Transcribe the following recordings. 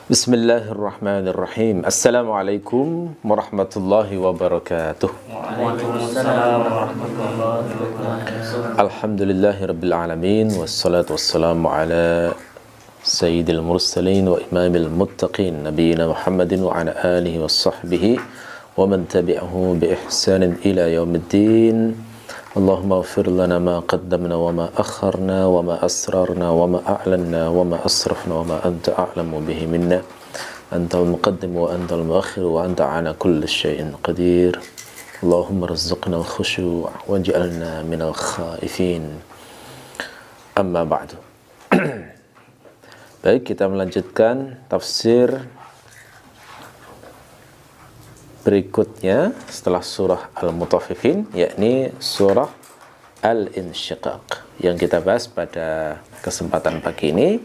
Bismillahirrahmanirrahim. Assalamualaikum warahmatullahi wabarakatuh. Waalaikumsalam warahmatullahi wabarakatuh. Alhamdulillahirabbil alamin wassalatu wassalamu ala sayyidil mursalin wa imamil muttaqin nabiyina Muhammadin wa ala alihi wassahbihi wa man tabi'ahu bi ihsanin ila yaumiddin. Allahumma ighfir lana ma qaddamna wa ma akharna wa ma asrarna wa ma a'lanna wa ma asrafna wa ma anta a'lamu bihi minna antal muqaddim wa antal muakhir wa anta ala kulli syai'in qadir. Allahumma rizqna al-khushu' waj'alna minal khaifin. Amma ba'du. Baik, kita melanjutkan tafsir berikutnya setelah surah Al-Mutaffifin, yakni surah Al-Insyiqaq yang kita bahas pada kesempatan pagi ini,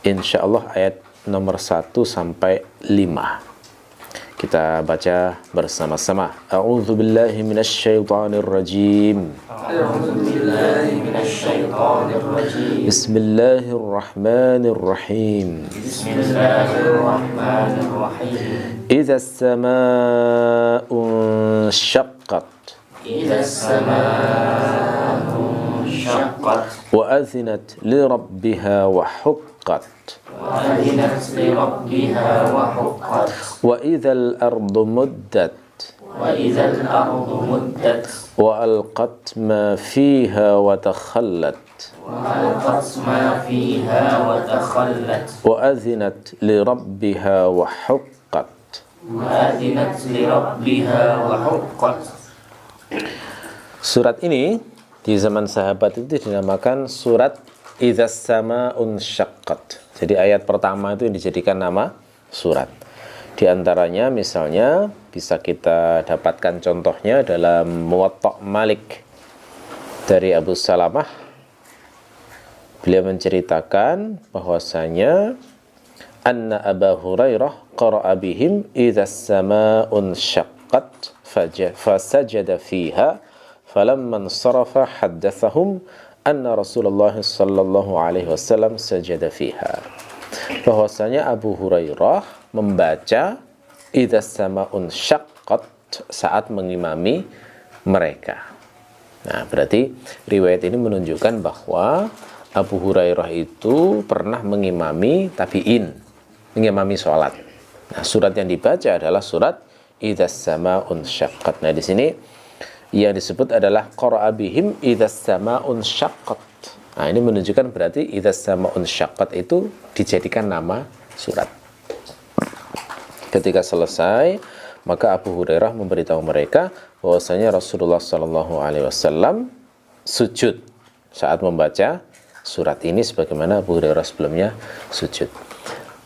insyaallah ayat nomor 1 sampai 5. Kita baca bersama-sama. A'udzu billahi minasyaitonir rajim. Bismillahirrahmanirrahim. Idza as-samaa'u shaqqat. Wa adzinat li rabbiha wa huqqat. Wa idzal ardu muddat. Wa alqat ma fiha wa takhallat. Wa adzinat li rabbiha wa huqqat. Surat ini di zaman sahabat itu dinamakan surat Idzas Samaa'un Syaqqat. Jadi ayat pertama itu dijadikan nama surat. Di antaranya misalnya bisa kita dapatkan contohnya dalam Muwatta' Malik dari Abu Salamah. Beliau menceritakan bahwasanya anna Abu Hurairah qara'a bihim Idzas Samaa'un Syaqqat fasajada fiha falamma insarafa haddatsahum anna Rasulullah sallallahu alaihi wasallam sajada fiha. Bahwasanya Abu Hurairah membaca Idzas Samaa'un Syaqqat saat mengimami mereka. Nah, berarti riwayat ini menunjukkan bahwa Abu Hurairah itu pernah mengimami tabi'in, mengimami sholat. Nah, surat yang dibaca adalah surat Idzas Samaa'un Syaqqat. Nah, di sini yang disebut adalah qara'a bihim Idzas Samaa'un Syaqqat. Nah, ini menunjukkan berarti Idzas Samaa'un Syaqqat itu dijadikan nama surat. Ketika selesai, maka Abu Hurairah memberitahu mereka bahwasanya Rasulullah sallallahu alaihi wasallam sujud saat membaca surat ini sebagaimana Abu Hurairah sebelumnya sujud.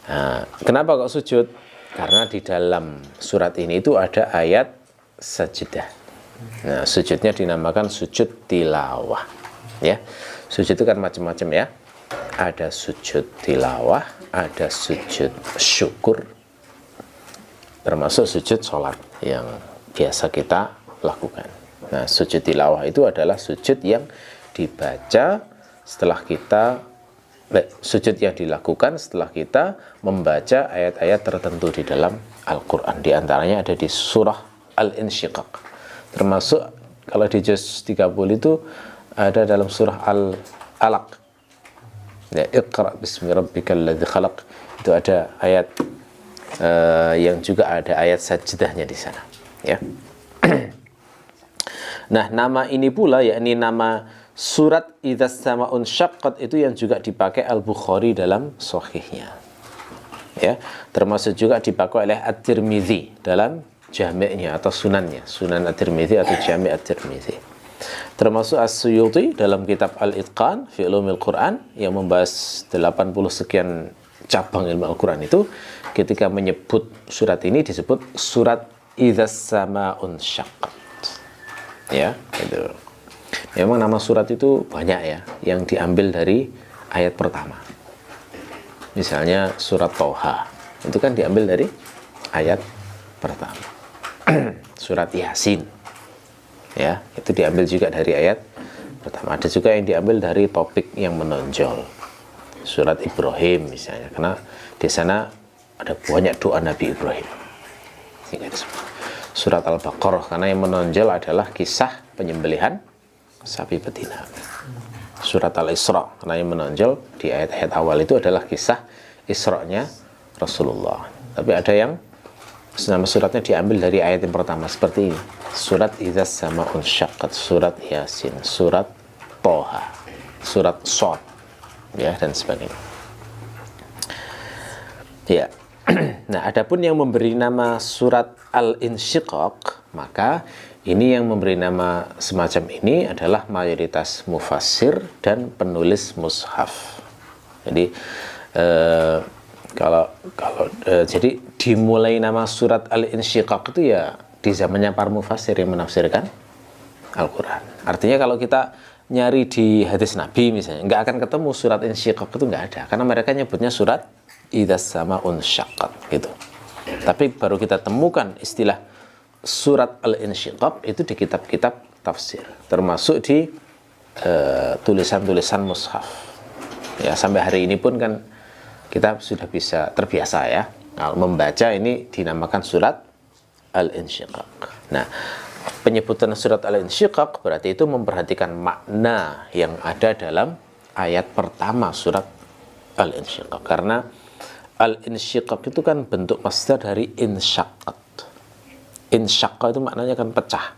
Nah, kenapa kok sujud? Karena di dalam surat ini itu ada ayat sajdah. Nah, sujudnya dinamakan sujud tilawah. Ya, sujud itu kan macam-macam ya. Ada sujud tilawah, ada sujud syukur, termasuk sujud sholat yang biasa kita lakukan. Nah, sujud tilawah itu adalah sujud yang dibaca setelah kita sujud yang dilakukan setelah kita membaca ayat-ayat tertentu di dalam Al-Quran. Di antaranya ada di surah Al-Insyiqaq. Termasuk kalau di juz 30 itu ada dalam surah Al-Alaq. Ya, Iqra bismi rabbikal ladzi khalaq. Itu ada ayat yang juga ada ayat sajdahnya di sana, ya. Nah, nama ini pula yakni nama surat Idzas Samaa'un Syaqqat itu yang juga dipakai Al-Bukhari dalam sahihnya. Ya, termasuk juga dipakai oleh At-Tirmidzi dalam jami'nya atau sunannya, Sunan At-Tirmidzi atau Jami' At-Tirmidzi. Termasuk As-Suyuti dalam kitab Al-Itqan fi Ulumil Quran yang membahas 80 sekian cabang ilmu Al-Quran itu, ketika menyebut surat ini disebut surat Idzas Samaa'un Syaqqat. Ya, itu. Memang nama surat itu banyak ya, yang diambil dari ayat pertama. Misalnya surat Thaha, itu kan diambil dari ayat pertama. Surat Yasin, ya, itu diambil juga dari ayat pertama. Ada juga yang diambil dari topik yang menonjol, surat Ibrahim misalnya, karena di sana ada banyak doa Nabi Ibrahim. Sehingga disebut surat Al-Baqarah karena yang menonjol adalah kisah penyembelihan sapi betina. Surat Al-Isra karena yang menonjol di ayat-ayat awal itu adalah kisah Isra-nya Rasulullah. Tapi ada yang nama suratnya diambil dari ayat yang pertama seperti ini. Surat Idzas Sama'un Syaqqat, surat Yasin, surat Toha, surat Shad, ya, dan sebagainya. Ya. Nah, adapun yang memberi nama surat Al-Insyiqaq, maka ini yang memberi nama semacam ini adalah mayoritas mufassir dan penulis mushaf. Jadi jadi dimulai nama surat Al-Insyiqaq itu ya di zamannya para mufassir yang menafsirkan Al-Quran. Artinya kalau kita nyari di hadis Nabi misalnya, nggak akan ketemu surat Insyiqaq itu, nggak ada, karena mereka nyebutnya surat Idzas Sama'un Syaqqat gitu. Tapi baru kita temukan istilah surat Al-Insyiqaq itu di kitab-kitab tafsir, termasuk di tulisan-tulisan mushaf. Ya, sampai hari ini pun kan kita sudah bisa terbiasa ya, kalau membaca ini dinamakan surat Al-Insyiqaq. Nah, penyebutan surat Al-Insyiqaq berarti itu memperhatikan makna yang ada dalam ayat pertama surat Al-Insyiqaq, karena Al-Insyiqaq itu kan bentuk masdar dari insyaqqat. Insyaqqa itu maknanya kan pecah.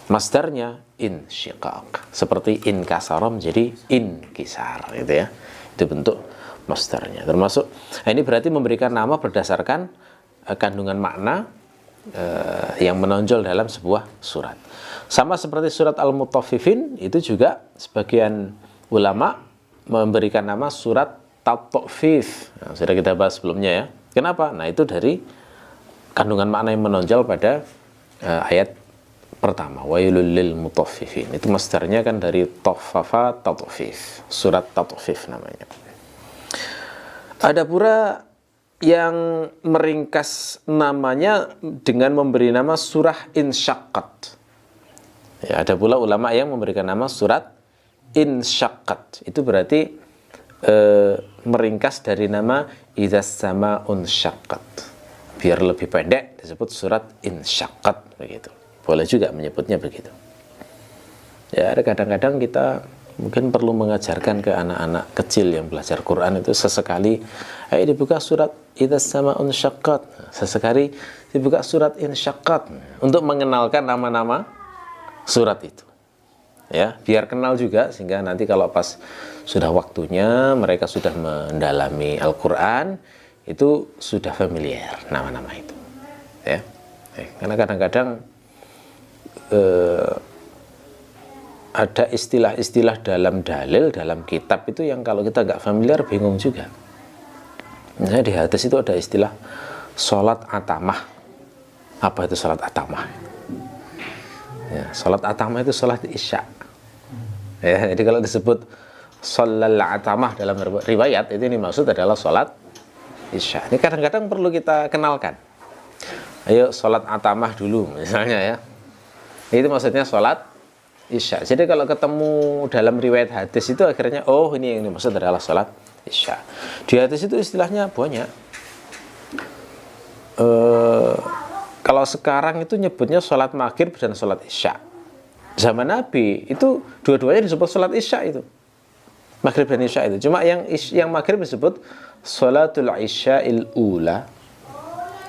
Masdarnya insyiqaq, seperti inkasara menjadi inkisar, gitu ya. Itu bentuk masdarnya. Termasuk ini berarti memberikan nama berdasarkan kandungan makna yang menonjol dalam sebuah surat. Sama seperti surat Al-Mutaffifin, itu juga sebagian ulama memberikan nama surat At-Taffif. Nah, sudah kita bahas sebelumnya ya. Kenapa? Nah, itu dari kandungan makna yang menonjol pada ayat pertama, wailul lil mutaffifin. Itu masdarnya kan dari taffafa tatfif, surat Tatfif namanya. Ada pula yang meringkas namanya dengan memberi nama surah Insyaqqat. Ya, ada pula ulama yang memberikan nama surat Insyaqqat. Itu berarti meringkas dari nama Idzas Sama'un Syaqqat. Biar lebih pendek disebut surat Insyaqqat begitu. Boleh juga menyebutnya begitu. Ya, ada kadang-kadang kita mungkin perlu mengajarkan ke anak-anak kecil yang belajar Quran itu sesekali, ayo dibuka surat Idzas Sama'un Syaqqat, sesekali dibuka surat Insyaqqat, untuk mengenalkan nama-nama surat itu. Ya, biar kenal juga, sehingga nanti kalau pas sudah waktunya mereka sudah mendalami Al-Quran, itu sudah familiar nama-nama itu. Ya, karena kadang-kadang ada istilah-istilah dalam dalil, dalam kitab itu yang kalau kita nggak familiar bingung juga. Misalnya di hadis itu ada istilah sholat atamah. Apa itu sholat atamah? Ya, sholat atamah itu sholat isya. Ya, jadi kalau disebut sholal atamah dalam riwayat, itu ini maksud adalah sholat isya. Ini kadang-kadang perlu kita kenalkan. Ayo sholat atamah dulu misalnya ya. Itu maksudnya sholat isya. Jadi kalau ketemu dalam riwayat hadis itu akhirnya, oh ini yang dimaksud adalah sholat isya. Di hadis itu istilahnya banyak. Kalau sekarang itu nyebutnya sholat maghrib dan sholat isya. Zaman Nabi itu dua-duanya disebut sholat isya itu. Maghrib dan isya itu. Cuma yang maghrib disebut sholatul isya'il ula.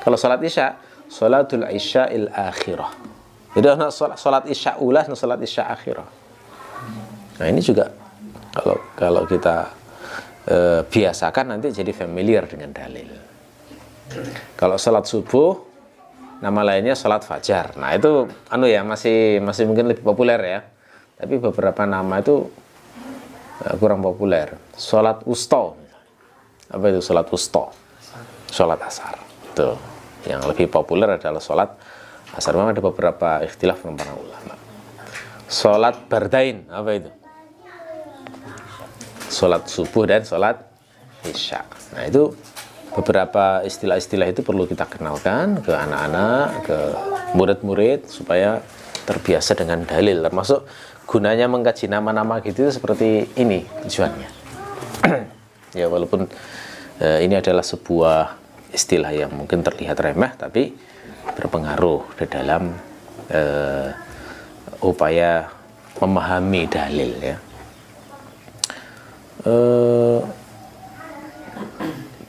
Kalau sholat isya, sholatul isya'il akhirah. Jadi ada sholat isya ula dan sholat isya akhirah. Nah ini juga kalau kita biasakan nanti jadi familiar dengan dalil. Kalau sholat subuh, nama lainnya sholat fajar. Nah itu ya masih mungkin lebih populer ya. Tapi beberapa nama itu kurang populer. Sholat wusta. Apa itu sholat wusta? Sholat asar. Itu yang lebih populer adalah sholat asar. Memang ada beberapa ikhtilaf para ulama. Sholat bardain, apa itu? Sholat subuh dan sholat isya. Nah itu beberapa istilah-istilah itu perlu kita kenalkan ke anak-anak, ke murid-murid supaya terbiasa dengan dalil. Termasuk gunanya mengkaji nama-nama gitu seperti ini tujuannya. Ya walaupun ini adalah sebuah istilah yang mungkin terlihat remeh tapi berpengaruh di dalam upaya memahami dalil ya.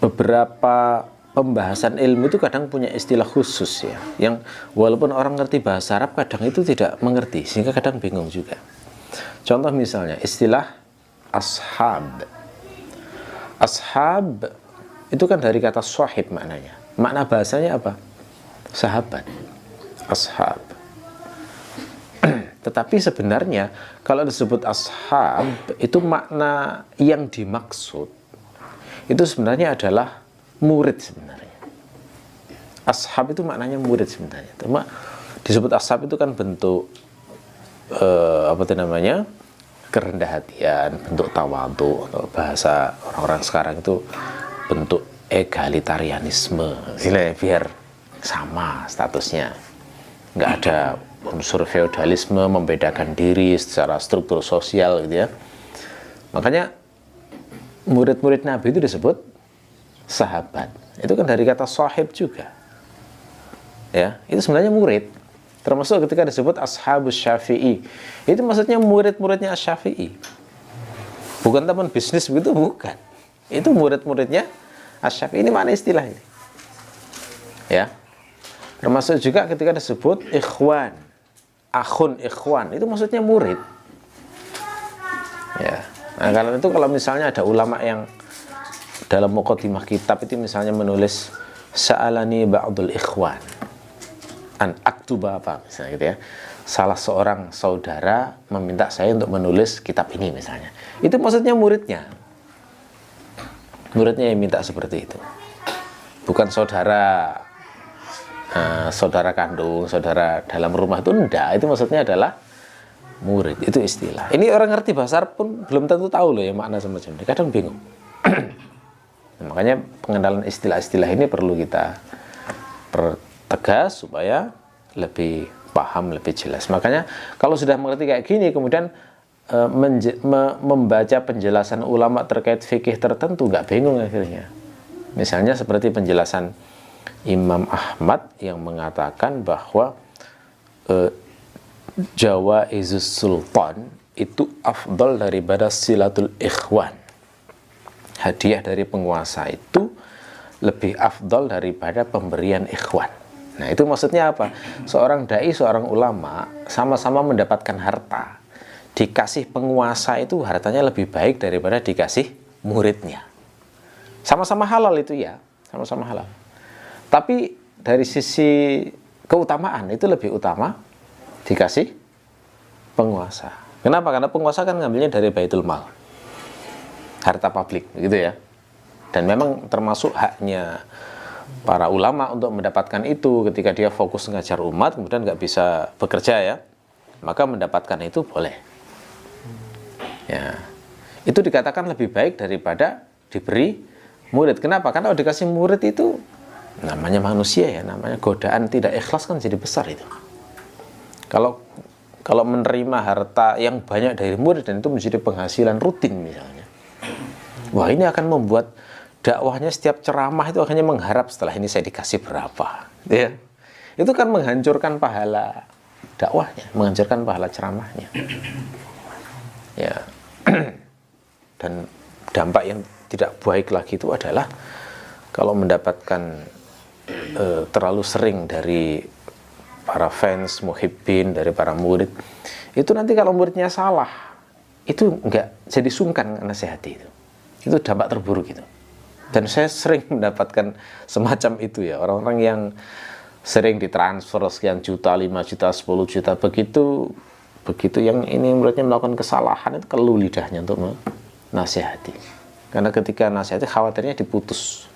Beberapa pembahasan ilmu itu kadang punya istilah khusus ya, yang walaupun orang ngerti bahasa Arab kadang itu tidak mengerti, sehingga kadang bingung juga. Contoh misalnya istilah ashab. Ashab itu kan dari kata sahib maknanya. Makna bahasanya apa? Sahabat. Ashab. Tetapi sebenarnya kalau disebut ashab itu makna yang dimaksud itu sebenarnya adalah murid sebenarnya. Ashab itu maknanya murid sebenarnya. Cuma disebut ashab itu kan bentuk apa itu namanya? Kerendah hatian, bentuk tawadhu. Bahasa orang-orang sekarang itu bentuk egalitarianisme. Biar sama statusnya. Nggak ada unsur feodalisme membedakan diri secara struktur sosial gitu ya. Makanya murid-murid Nabi itu disebut sahabat. Itu kan dari kata sahib juga. Ya, itu sebenarnya murid. Termasuk ketika disebut ashabus Syafi'i. Itu maksudnya murid-muridnya Asy-Syafi'i. Bukan teman bisnis begitu, bukan. Itu murid-muridnya Asy-Syafi'i. Ini mana istilah ini? Ya. Termasuk juga ketika disebut ikhwan. Akhun ikhwan, itu maksudnya murid. Ya. Nah, karena itu kalau misalnya ada ulama yang dalam muqaddimah kitab itu misalnya menulis sa'alani ba'dul ikhwan an aktuba apa misalnya gitu ya. Salah seorang saudara meminta saya untuk menulis kitab ini misalnya. Itu maksudnya muridnya. Muridnya yang minta seperti itu. Bukan saudara saudara kandung, saudara dalam rumah itu enggak. Itu maksudnya adalah murid. Itu istilah. Ini orang ngerti bahasa Arab pun belum tentu tahu loh ya makna semacam ini. Kadang bingung. Nah, makanya pengenalan istilah-istilah ini perlu kita pertegas supaya lebih paham, lebih jelas. Makanya kalau sudah mengerti kayak gini, kemudian membaca penjelasan ulama terkait fikih tertentu, nggak bingung akhirnya. Misalnya seperti penjelasan Imam Ahmad yang mengatakan bahwa Jawaizus Sultan itu afdal daripada silatul ikhwan. Hadiah dari penguasa itu lebih afdal daripada pemberian ikhwan. Nah, itu maksudnya apa? Seorang dai, seorang ulama sama-sama mendapatkan harta. Dikasih penguasa itu hartanya lebih baik daripada dikasih muridnya. Sama-sama halal itu ya, sama-sama halal. Tapi dari sisi keutamaan itu lebih utama dikasih penguasa. Kenapa? Karena penguasa kan ngambilnya dari Baitul Mal, harta publik, gitu ya. Dan memang termasuk haknya para ulama untuk mendapatkan itu ketika dia fokus ngajar umat, kemudian nggak bisa bekerja ya, maka mendapatkan itu boleh. Ya, itu dikatakan lebih baik daripada diberi murid. Kenapa? Karena kalau dikasih murid itu namanya manusia ya, namanya godaan tidak ikhlas kan jadi besar itu. Kalau menerima harta yang banyak dari murid dan itu menjadi penghasilan rutin misalnya, wah ini akan membuat dakwahnya setiap ceramah itu akhirnya mengharap setelah ini saya dikasih berapa, ya. Itu kan menghancurkan pahala dakwahnya, menghancurkan pahala ceramahnya, ya. Dan dampak yang tidak baik lagi itu adalah kalau mendapatkan terlalu sering dari para fans, muhibbin, dari para murid, itu nanti kalau muridnya salah, itu nggak jadi sungkan nasihati itu. Itu dampak terburuk itu. Dan saya sering mendapatkan semacam itu ya, orang-orang yang sering ditransfer sekian juta, 5 juta, 10 juta, begitu yang ini muridnya melakukan kesalahan, itu keluh lidahnya untuk menasihati. Karena ketika nasihati khawatirnya diputus.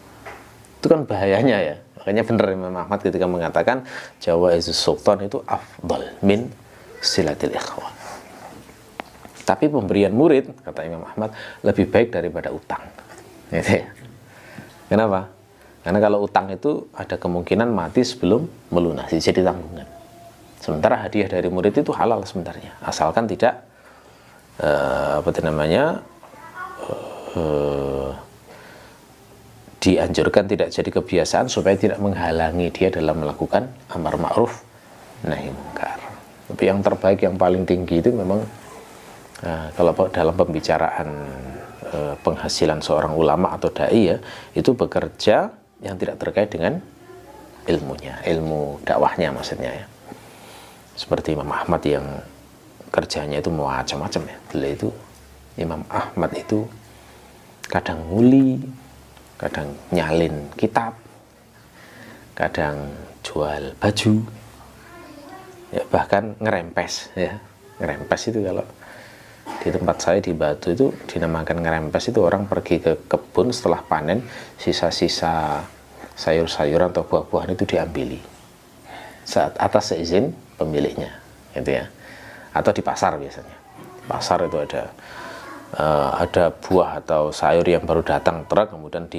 Itu kan bahayanya ya. Makanya benar Imam Ahmad ketika mengatakan Jawaizus Sultan itu afdal min silatil ikhwan. Tapi pemberian murid, kata Imam Ahmad, lebih baik daripada utang. Gitu ya. Kenapa? Karena kalau utang itu ada kemungkinan mati sebelum melunasi, jadi tanggungan. Sementara hadiah dari murid itu halal sebenarnya, asalkan tidak dianjurkan tidak jadi kebiasaan supaya tidak menghalangi dia dalam melakukan amar ma'ruf nahi munkar. Tapi yang terbaik, yang paling tinggi itu memang kalau dalam pembicaraan penghasilan seorang ulama atau dai ya, itu bekerja yang tidak terkait dengan ilmunya, ilmu dakwahnya maksudnya ya. Seperti Imam Ahmad yang kerjanya itu macam-macam ya. Beliau itu, Imam Ahmad itu kadang nguli, kadang nyalin kitab, kadang jual baju, ya bahkan ngerempes ya. Ngerempes itu kalau di tempat saya di Batu itu dinamakan ngerempes, itu orang pergi ke kebun setelah panen, sisa-sisa sayur-sayuran atau buah-buahan itu diambili saat atas seizin pemiliknya gitu ya. Atau di pasar biasanya, pasar itu ada buah atau sayur yang baru datang truk, kemudian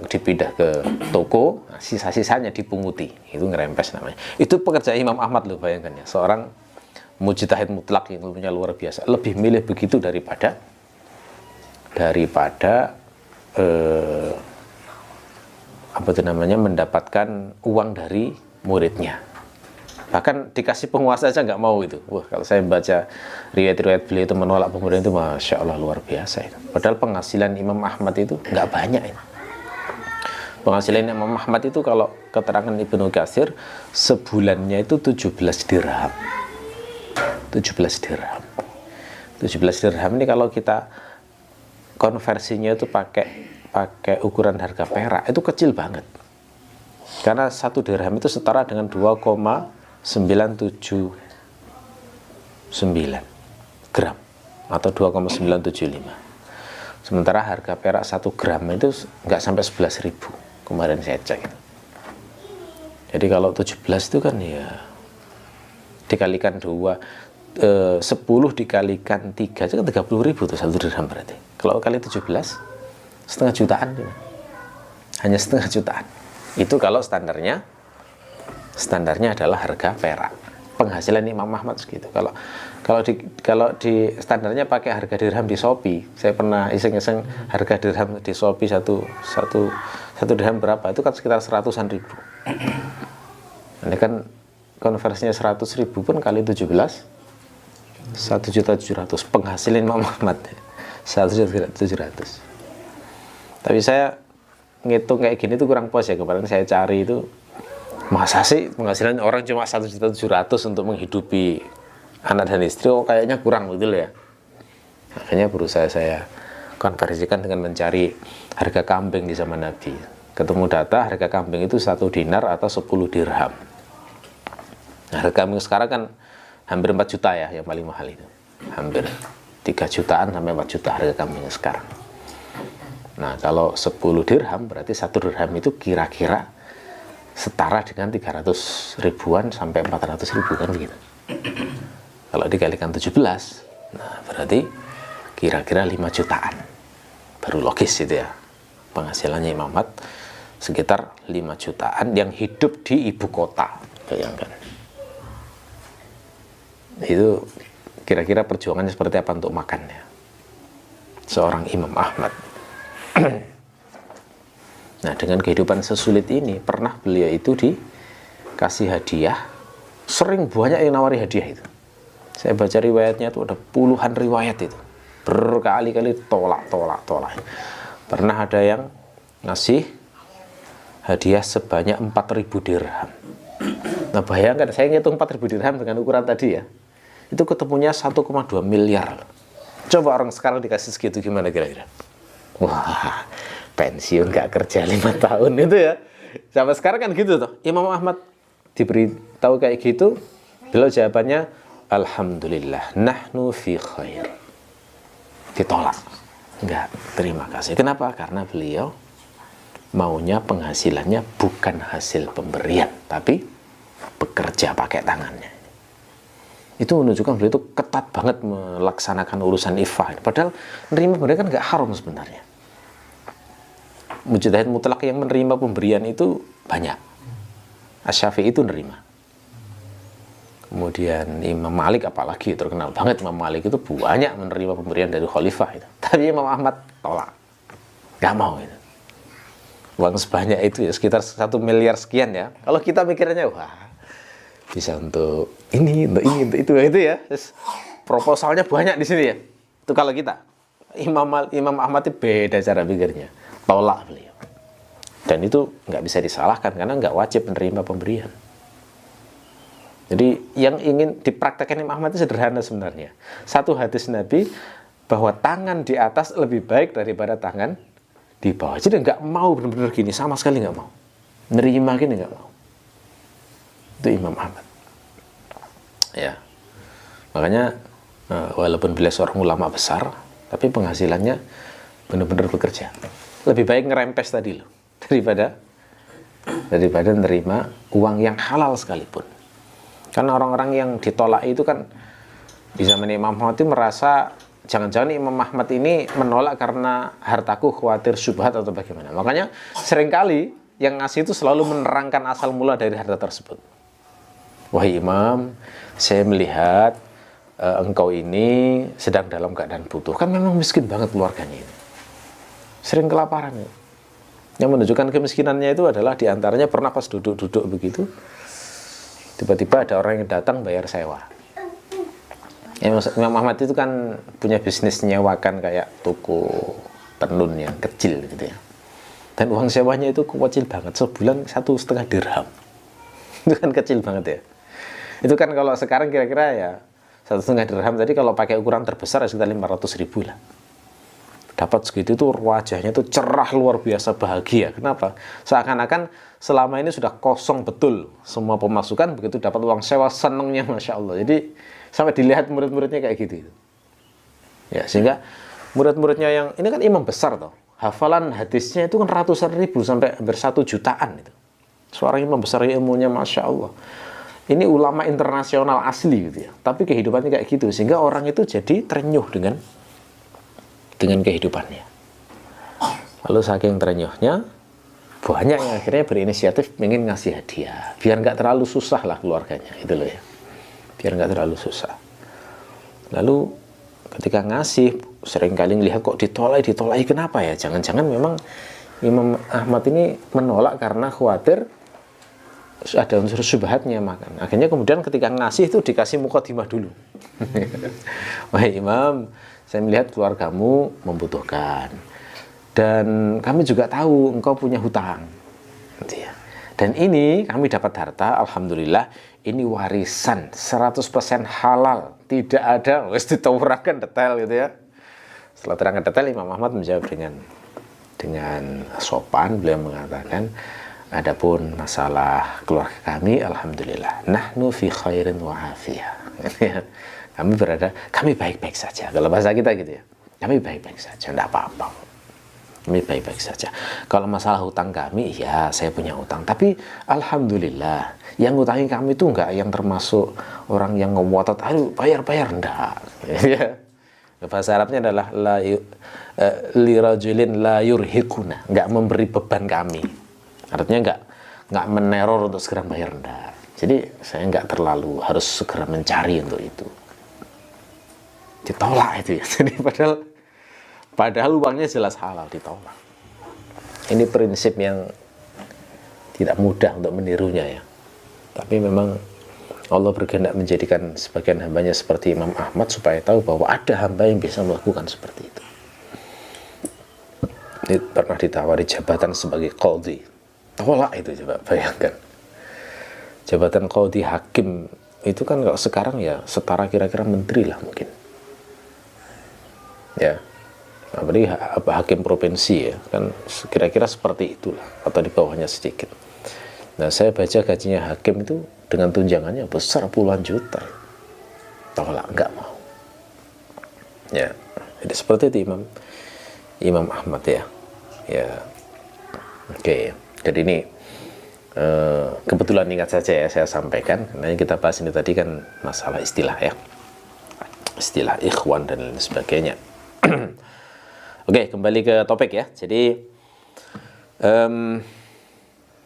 dipindah ke toko, nah, sisa-sisanya dipunguti, itu ngerempes namanya. Itu pekerjaan Imam Ahmad loh, bayangkan ya, seorang mujtahid mutlak yang ilmunya luar biasa, lebih milih begitu daripada mendapatkan uang dari muridnya. Bahkan dikasih penguasa aja nggak mau itu. Wah, kalau saya baca riwayat-riwayat beliau itu menolak pemberian itu, masya Allah luar biasa itu. Padahal penghasilan Imam Ahmad itu nggak banyak ini. Penghasilan Imam Ahmad itu kalau keterangan Ibnu Katsir sebulannya itu 17 dirham. 17 dirham. 17 dirham ini kalau kita konversinya itu pakai ukuran harga perak itu kecil banget. Karena 1 dirham itu setara dengan 2,979 gram atau 2,975. Sementara harga perak 1 gram itu nggak sampai 11.000 kemarin saya cek. Jadi kalau 17 itu kan ya dikalikan 10 dikalikan 3 itu kan 30.000 tuh 1 dirham berarti. Kalau kali 17 setengah jutaan juga. Hanya setengah jutaan. Itu kalau standarnya adalah harga perak. Penghasilan Imam Ahmad segitu. Kalau di standarnya pakai harga dirham di Shopee, saya pernah iseng-iseng harga dirham di Shopee satu dirham berapa? Itu kan sekitar 100-an ribu. Ini kan konversinya 100.000 pun kali 17 1.700.000 penghasilan Imam Ahmad 1.700.000. Tapi saya ngitung kayak gini tuh kurang puas ya. Kemarin saya cari itu, masa sih penghasilan orang cuma 1.700.000 untuk menghidupi anak dan istri, kayaknya kurang gitu ya. Akhirnya berusaha saya konversikan dengan mencari harga kambing di zaman Nabi. Ketemu data harga kambing itu 1 dinar atau 10 dirham. Nah, harga kambing sekarang kan hampir 4 juta ya, yang paling mahal itu. Hampir 3 jutaan sampai 4 juta harga kambingnya sekarang. Nah, kalau 10 dirham berarti 1 dirham itu kira-kira setara dengan 300 ribuan sampai 400 ribu kan begitu. Kalau dikalikan 17, nah berarti kira-kira 5 jutaan. Baru logis itu ya. Penghasilannya Imam Ahmad sekitar 5 jutaan yang hidup di ibu kota. Bayangkan. Itu kira-kira perjuangannya seperti apa untuk makannya seorang Imam Ahmad. Nah, dengan kehidupan sesulit ini, pernah beliau itu dikasih hadiah, sering banyak yang nawari hadiah itu. Saya baca riwayatnya itu ada puluhan riwayat itu, berkali-kali tolak. Pernah ada yang ngasih hadiah sebanyak 4.000 dirham. Nah, bayangkan saya ngitung 4.000 dirham dengan ukuran tadi ya, itu ketemunya 1,2 miliar. Coba orang sekarang dikasih segitu gimana kira-kira? Wah, pensiun gak kerja 5 tahun itu ya. Sampai sekarang kan gitu tuh. Imam Ahmad diberitahu kayak gitu, beliau jawabannya, alhamdulillah, nahnu fi khair. Ditolak. Enggak, terima kasih. Kenapa? Karena beliau maunya penghasilannya bukan hasil pemberian, tapi bekerja pakai tangannya. Itu menunjukkan beliau itu ketat banget melaksanakan urusan ifah. Padahal menerima pemberian kan nggak haram sebenarnya. Mujtahid mutlak yang menerima pemberian itu banyak. Asy-Syafi'i itu menerima. Kemudian Imam Malik apalagi terkenal banget, Imam Malik itu banyak menerima pemberian dari khalifah itu. Tapi Imam Ahmad tolak, nggak mau itu. Uang sebanyak itu ya, sekitar 1 miliar sekian ya. Kalau kita mikirnya, wah, bisa untuk ini, untuk itu ya. Terus, proposalnya banyak di sini ya. Itu kalau kita. Imam Ahmad itu beda cara pikirnya. Tolak beliau. Dan itu nggak bisa disalahkan karena nggak wajib menerima pemberian. Jadi yang ingin dipraktekkan Imam Ahmad itu sederhana sebenarnya. Satu hadis Nabi bahwa tangan di atas lebih baik daripada tangan di bawah. Jadi nggak mau benar-benar gini, sama sekali nggak mau. Nerima gini nggak mau. Itu Imam Ahmad. Ya, makanya walaupun beliau seorang ulama besar, tapi penghasilannya benar-benar bekerja. Lebih baik ngerempes tadi loh, daripada nerima uang yang halal sekalipun. Karena orang-orang yang ditolak itu kan di zaman Imam Ahmad itu merasa jangan-jangan Imam Ahmad ini menolak karena hartaku khawatir syubhat atau bagaimana. Makanya seringkali yang ngasih itu selalu menerangkan asal mula dari harta tersebut. Wahai Imam, saya melihat engkau ini sedang dalam keadaan butuh. Kan memang miskin banget keluarganya ini. Sering kelaparan. Ya. Yang menunjukkan kemiskinannya itu adalah diantaranya pernah pas duduk-duduk begitu, tiba-tiba ada orang yang datang bayar sewa. Imam Ahmad itu kan punya bisnis nyewakan kayak toko tenun yang kecil gitu ya. Dan uang sewanya itu kecil banget, sebulan 1,5 dirham. Itu kan kecil banget ya. Itu kan kalau sekarang kira-kira ya 1,5 dirham tadi kalau pakai ukuran terbesar sekitar 500.000 lah. Dapat segitu tuh wajahnya tuh cerah luar biasa bahagia. Kenapa? Seakan-akan selama ini sudah kosong betul semua pemasukan, begitu dapat uang sewa senengnya Masya Allah. Jadi sampai dilihat murid-muridnya kayak gitu. Ya, sehingga murid-muridnya yang ini kan imam besar toh. Hafalan hadisnya itu kan ratusan ribu sampai hampir 1 jutaan itu. Seorang imam besar ilmunya Masya Allah. Ini ulama internasional asli gitu ya. Tapi kehidupannya kayak gitu sehingga orang itu jadi terenyuh dengan kehidupannya. Lalu saking terenyuhnya banyak yang akhirnya berinisiatif ingin ngasih hadiah biar nggak terlalu susah lah keluarganya itu loh ya. Biar nggak terlalu susah. Lalu ketika ngasih seringkali ngelihat kok ditolak kenapa ya? Jangan-jangan memang Imam Ahmad ini menolak karena khawatir ada unsur syubhatnya makan. Akhirnya kemudian ketika ngasih itu dikasih mukadimah dulu. Wahai Imam, saya melihat keluargamu membutuhkan. Dan kami juga tahu engkau punya hutang. Dan ini kami dapat harta, alhamdulillah, ini warisan 100% halal. Tidak ada, wis ditawurkan detail gitu ya. Setelah terangkan detail, Imam Ahmad menjawab dengan sopan, beliau mengatakan, adapun masalah keluarga kami, alhamdulillah, nahnu fi khairin wa afiyah. Kami baik-baik saja. Kalau bahasa kita gitu ya, kami baik-baik saja, tidak apa-apa. Kami baik-baik saja. Kalau masalah hutang kami, ya saya punya hutang. Tapi alhamdulillah, yang ngutangi kami itu enggak yang termasuk orang yang ngotot, aduh bayar-bayar, enggak. Bahasa Arabnya adalah lirajulin la yurhikuna, enggak memberi beban kami. Artinya enggak meneror untuk segera bayar, enggak. Jadi saya enggak terlalu harus segera mencari untuk itu. Ditolak itu ya. Jadi padahal uangnya jelas halal, ditolak. Ini prinsip yang tidak mudah untuk menirunya ya. Tapi memang Allah berkehendak menjadikan sebagian hambanya seperti Imam Ahmad supaya tahu bahwa ada hamba yang bisa melakukan seperti itu. Ini pernah ditawari jabatan sebagai qadhi. Tolak itu, coba bayangkan. Jabatan qadhi hakim itu kan kalau sekarang ya setara kira-kira menteri lah mungkin. Ya. Apalagi hakim provinsi ya, kan kira-kira seperti itulah, atau di bawahnya sedikit. Nah, saya baca gajinya hakim itu dengan tunjangannya besar puluhan juta. Tolak, nggak mau. Ya, jadi seperti itu Imam Ahmad ya. Ya, oke. Jadi ini kebetulan ingat saja ya saya sampaikan. Karena kita bahas ini tadi kan masalah istilah ya, istilah ikhwan dan lain sebagainya. Oke, kembali ke topik ya. Jadi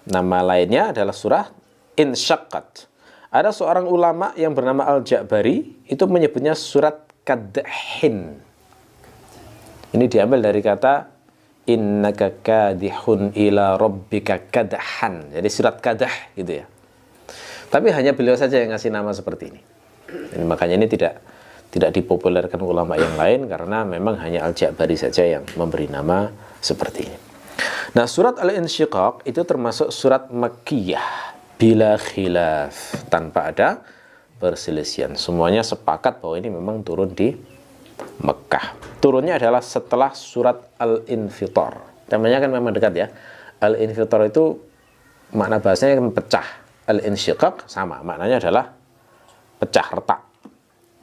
nama lainnya adalah surah Insyaqqat. Ada seorang ulama yang bernama Al-Ja'bari itu menyebutnya surat Kadhin. Ini diambil dari kata innaka kadihun ila rabbika kadhan. Jadi surat kadah gitu ya. Tapi hanya beliau saja yang ngasih nama seperti ini. Jadi, makanya ini tidak dipopulerkan ulama yang lain karena memang hanya Al-Ja'bari saja yang memberi nama seperti ini. Nah, surat Al-Insyiqaq itu termasuk surat Makkiyah bila khilaf, tanpa ada perselisihan. Semuanya sepakat bahwa ini memang turun di Mekah. Turunnya adalah setelah surat Al-Infitar. Namanya kan memang dekat ya. Al-Infitar itu makna bahasanya kan pecah. Al-Insyiqaq sama, maknanya adalah pecah, retak.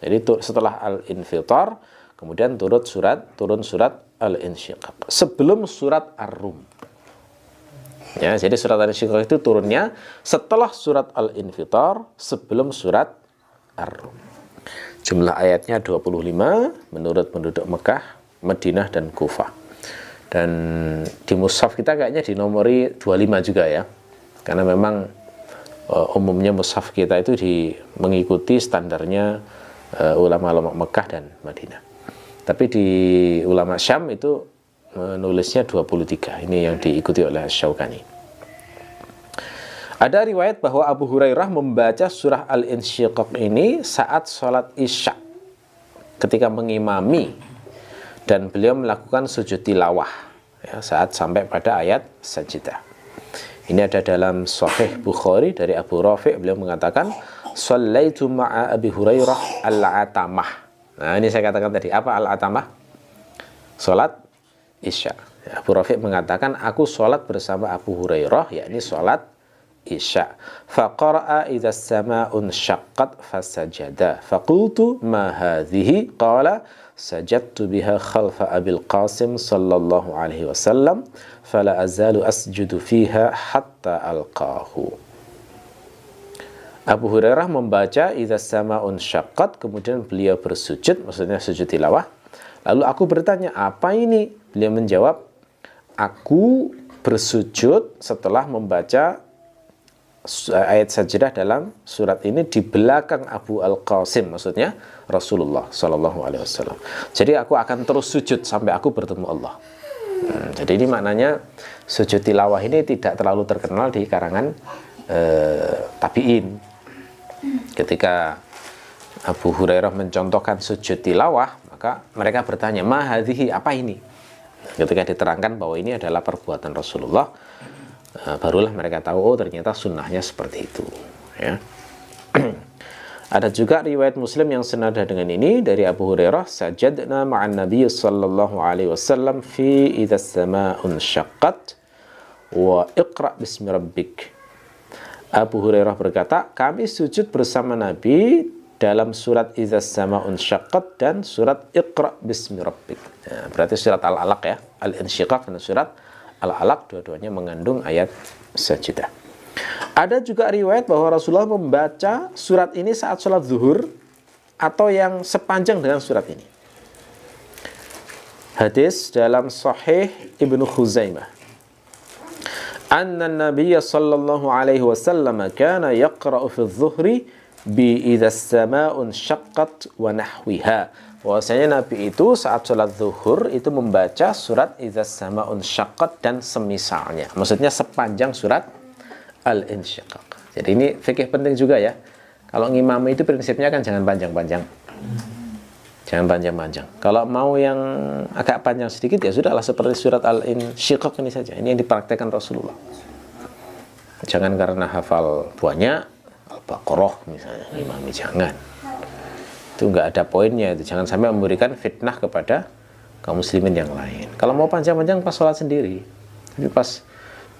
Jadi setelah Al-Infitar kemudian turun surat Al-Insyiqaq. Sebelum surat Ar-Rum. Ya, jadi surat Al-Insyiqaq itu turunnya setelah surat Al-Infitar, sebelum surat Ar-Rum. Jumlah ayatnya 25 menurut penduduk Mekah, Madinah, dan Kufah. Dan di mushaf kita kayaknya dinomori 25 juga ya. Karena memang umumnya mushaf kita itu mengikuti standarnya ulama-ulama Mekah dan Madinah. Tapi di ulama Syam itu nulisnya 23. Ini yang diikuti oleh Syaukani. Ada riwayat bahwa Abu Hurairah membaca surah Al-Insyiqaq ini saat sholat Isya, ketika mengimami, dan beliau melakukan sujud tilawah ya, saat sampai pada ayat sajdah. Ini ada dalam Sahih Bukhari dari Abu Rafi', beliau mengatakan shallaitu ma'a Abi Hurairah al-atamah. Nah, ini saya katakan tadi, apa al-atamah? Sholat Isya. Abu Rafi' mengatakan aku sholat bersama Abu Hurairah, yakni sholat Isya. Faqara'a idza as-sama'un syaqqat fasajada. Faqultu ma hadhihi? Qala sajadtu biha khalfa Abil Qasim sallallahu alaihi wasallam fala azalu asjudu fiha hatta alqahu. Abu Hurairah membaca idza as-sama'un syaqqat, kemudian beliau bersujud, maksudnya sujud tilawah. Lalu aku bertanya, apa ini? Beliau menjawab, aku bersujud setelah membaca ayat sajdah dalam surat ini di belakang Abu Al-Qasim, maksudnya Rasulullah Sallallahu Alaihi Wasallam. Jadi aku akan terus sujud sampai aku bertemu Allah. Jadi ini maknanya sujud tilawah ini tidak terlalu terkenal di karangan tabi'in. Ketika Abu Hurairah mencontohkan sujud tilawah, maka mereka bertanya, ma hadhihi, apa ini? Ketika diterangkan bahwa ini adalah perbuatan Rasulullah, barulah mereka tahu, oh ternyata sunnahnya seperti itu ya. Ada juga riwayat Muslim yang senada dengan ini dari Abu Hurairah, sajadna ma'an Nabi sallallahu alaihi wasallam fi idza as-sama'un syaqqat wa iqra bismi rabbik. Abu Hurairah berkata, kami sujud bersama Nabi dalam surat idza as-sama'un syaqqat dan surat iqra bismi rabbik. Ya, berarti surat Al-Alaq ya, Al-Insyiqaq dan surat Al-Alaq, dua-duanya mengandung ayat sajdah. Ada juga riwayat bahwa Rasulullah membaca surat ini saat sholat zuhur atau yang sepanjang dengan surat ini. Hadis dalam Sahih Ibnu Khuzaimah. Anna Nabiyya sallallahu alaihi wasallam kana yaqra'u fi adh-dhuhri bi idza as-sama'un syaqqat wa nahwiha. Bahwasanya Nabi itu saat sholat zuhur itu membaca surat idza as-sama'un syaqqat dan semisalnya. Maksudnya sepanjang surat Al-Insyiqaq. Jadi ini fikih penting juga ya. Kalau ngimami itu prinsipnya kan jangan panjang-panjang. Jangan panjang-panjang. Kalau mau yang agak panjang sedikit ya sudahlah seperti surat Al-Insyiqaq ini saja. Ini yang dipraktekkan Rasulullah. Jangan karena hafal banyak Al-Baqarah misalnya ngimami, jangan. Itu nggak ada poinnya itu. Jangan sampai memberikan fitnah kepada kaum muslimin yang lain. Kalau mau panjang-panjang pas sholat sendiri. Tapi pas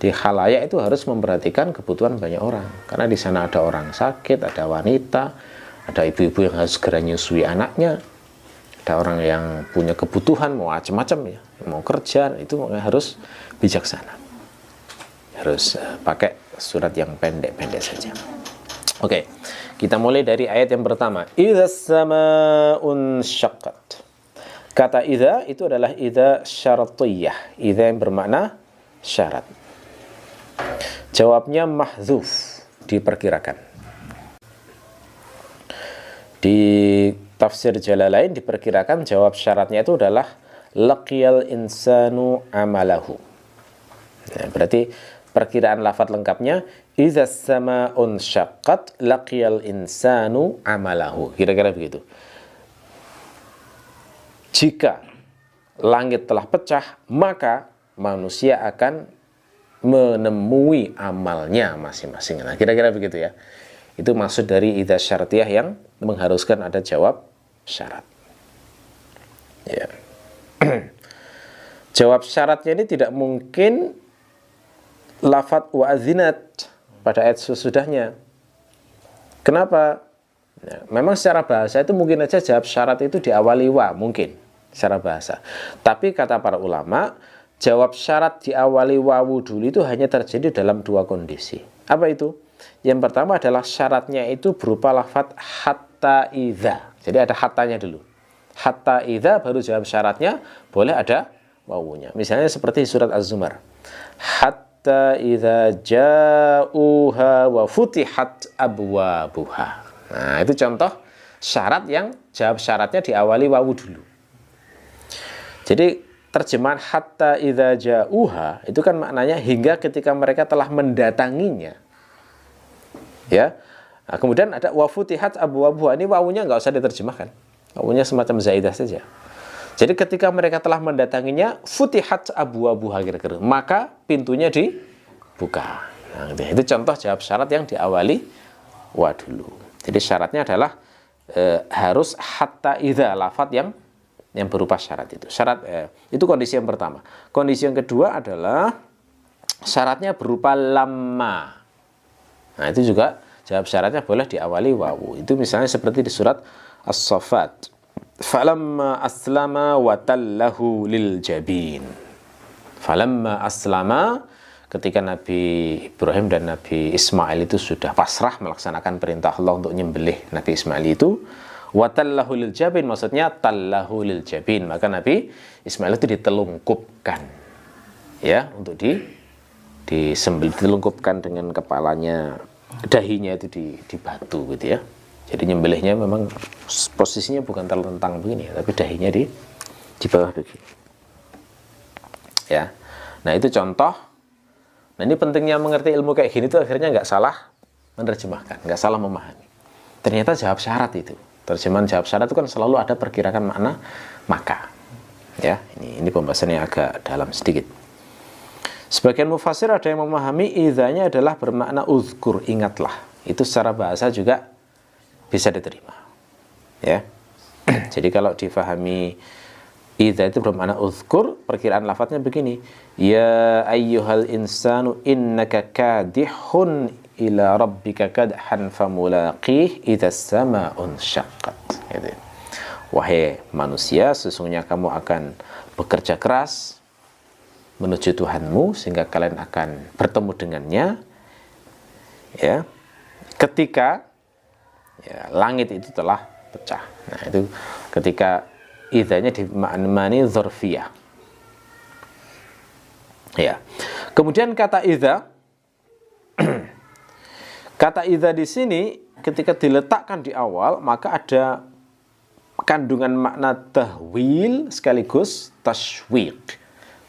di khalayak itu harus memperhatikan kebutuhan banyak orang. Karena di sana ada orang sakit, ada wanita, ada ibu-ibu yang harus segera nyusui anaknya, ada orang yang punya kebutuhan, mau macam-macam ya, mau kerja, itu harus bijaksana. Harus pakai surat yang pendek-pendek saja. Oke, kita mulai dari ayat yang pertama. Idza as-sama'un syaqqat. Kata idza itu adalah idza syaratiyah. Idza yang bermakna syarat. Jawabnya mahdzuf, diperkirakan. Di tafsir Jalalain diperkirakan jawab syaratnya itu adalah laqiyal insanu amalahu. Nah, berarti perkiraan lafadz lengkapnya idza sama'un syaqqat laqiyal insanu amalahu. Kira-kira begitu. Jika langit telah pecah, maka manusia akan menemui amalnya masing-masing. Nah, kira-kira begitu ya. Itu maksud dari idza syartiyah yang mengharuskan ada jawab syarat. Ya. Jawab syaratnya ini tidak mungkin lafadz wa'adzinat pada ayat sesudahnya. Kenapa? Ya, memang secara bahasa itu mungkin aja jawab syarat itu diawali wa, mungkin secara bahasa. Tapi kata para ulama, jawab syarat diawali wawu dulu itu hanya terjadi dalam dua kondisi. Apa itu? Yang pertama adalah syaratnya itu berupa lafadz hatta idza. Jadi ada hattanya dulu. Hatta idza baru jawab syaratnya, boleh ada wawunya. Misalnya seperti surat Az-Zumar. Hatta idza ja'uha wa futihat abwabuha. Nah, itu contoh syarat yang jawab syaratnya diawali wawu dulu. Jadi terjemahan hatta idza ja'uha itu kan maknanya hingga ketika mereka telah mendatanginya. Ya. Nah, kemudian ada wa futihat abwabuha. Ini wawunya enggak usah diterjemahkan. Wawunya semacam zaidah saja. Jadi ketika mereka telah mendatanginya, futihat abwabuha kira-kira, maka pintunya dibuka. Nah, itu contoh jawab syarat yang diawali wa dulu. Jadi syaratnya adalah harus hatta idza, lafadz yang berupa syarat itu. Itu kondisi yang pertama. Kondisi yang kedua adalah syaratnya berupa lamma. Nah, itu juga jawab syaratnya boleh diawali wawu. Itu misalnya seperti di surat As-Saffat. Falamma aslama wa tallahu lil jabin. Falamma aslama, ketika Nabi Ibrahim dan Nabi Ismail itu sudah pasrah melaksanakan perintah Allah untuk nyembelih Nabi Ismail itu, wa tallahu lil jabin, maksudnya tallahu lil jabin, maka Nabi Ismail itu ditelungkupkan, ya, untuk disembelih, ditelungkupkan dengan kepalanya, dahinya itu di batu gitu ya. Jadi nyembelihnya memang posisinya bukan terlentang begini, tapi dahinya di bawah begini. Ya. Nah, itu contoh. Nah, ini pentingnya mengerti ilmu kayak gini tuh akhirnya nggak salah menerjemahkan, nggak salah memahami. Ternyata jawab syarat itu. Terjemahan jawab syarat itu kan selalu ada perkirakan makna maka. Ya, ini pembahasan yang agak dalam sedikit. Sebagian mufassir ada yang memahami idzanya adalah bermakna uzkur, ingatlah. Itu secara bahasa juga bisa diterima. Ya. Jadi kalau difahami idza itu bermakna uzkur, perkiraan lafadznya begini. Ya ayyuhal insanu innaka kadihun ila rabbika kadhan famulaqih idza sama'un syaqqat. Gitu. Wahai manusia, sesungguhnya kamu akan bekerja keras menuju Tuhanmu sehingga kalian akan bertemu dengannya. Ya. Ketika langit itu telah pecah. Nah, itu ketika idzanya dimaknani dzarfiyah. Ya. Kemudian kata idza kata idza di sini ketika diletakkan di awal maka ada kandungan makna tahwil sekaligus tashwiq.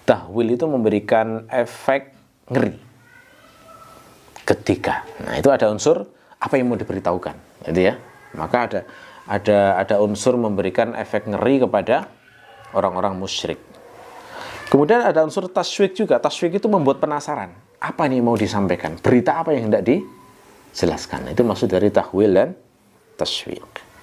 Tahwil itu memberikan efek ngeri. Ketika. Nah, itu ada unsur apa yang mau diberitahukan. Gitu ya. Maka ada unsur memberikan efek ngeri kepada orang-orang musyrik. Kemudian ada unsur tasywiq juga. Tasywiq itu membuat penasaran. Apa nih mau disampaikan? Berita apa yang hendak dijelaskan? Itu maksud dari tahwil dan tasywiq.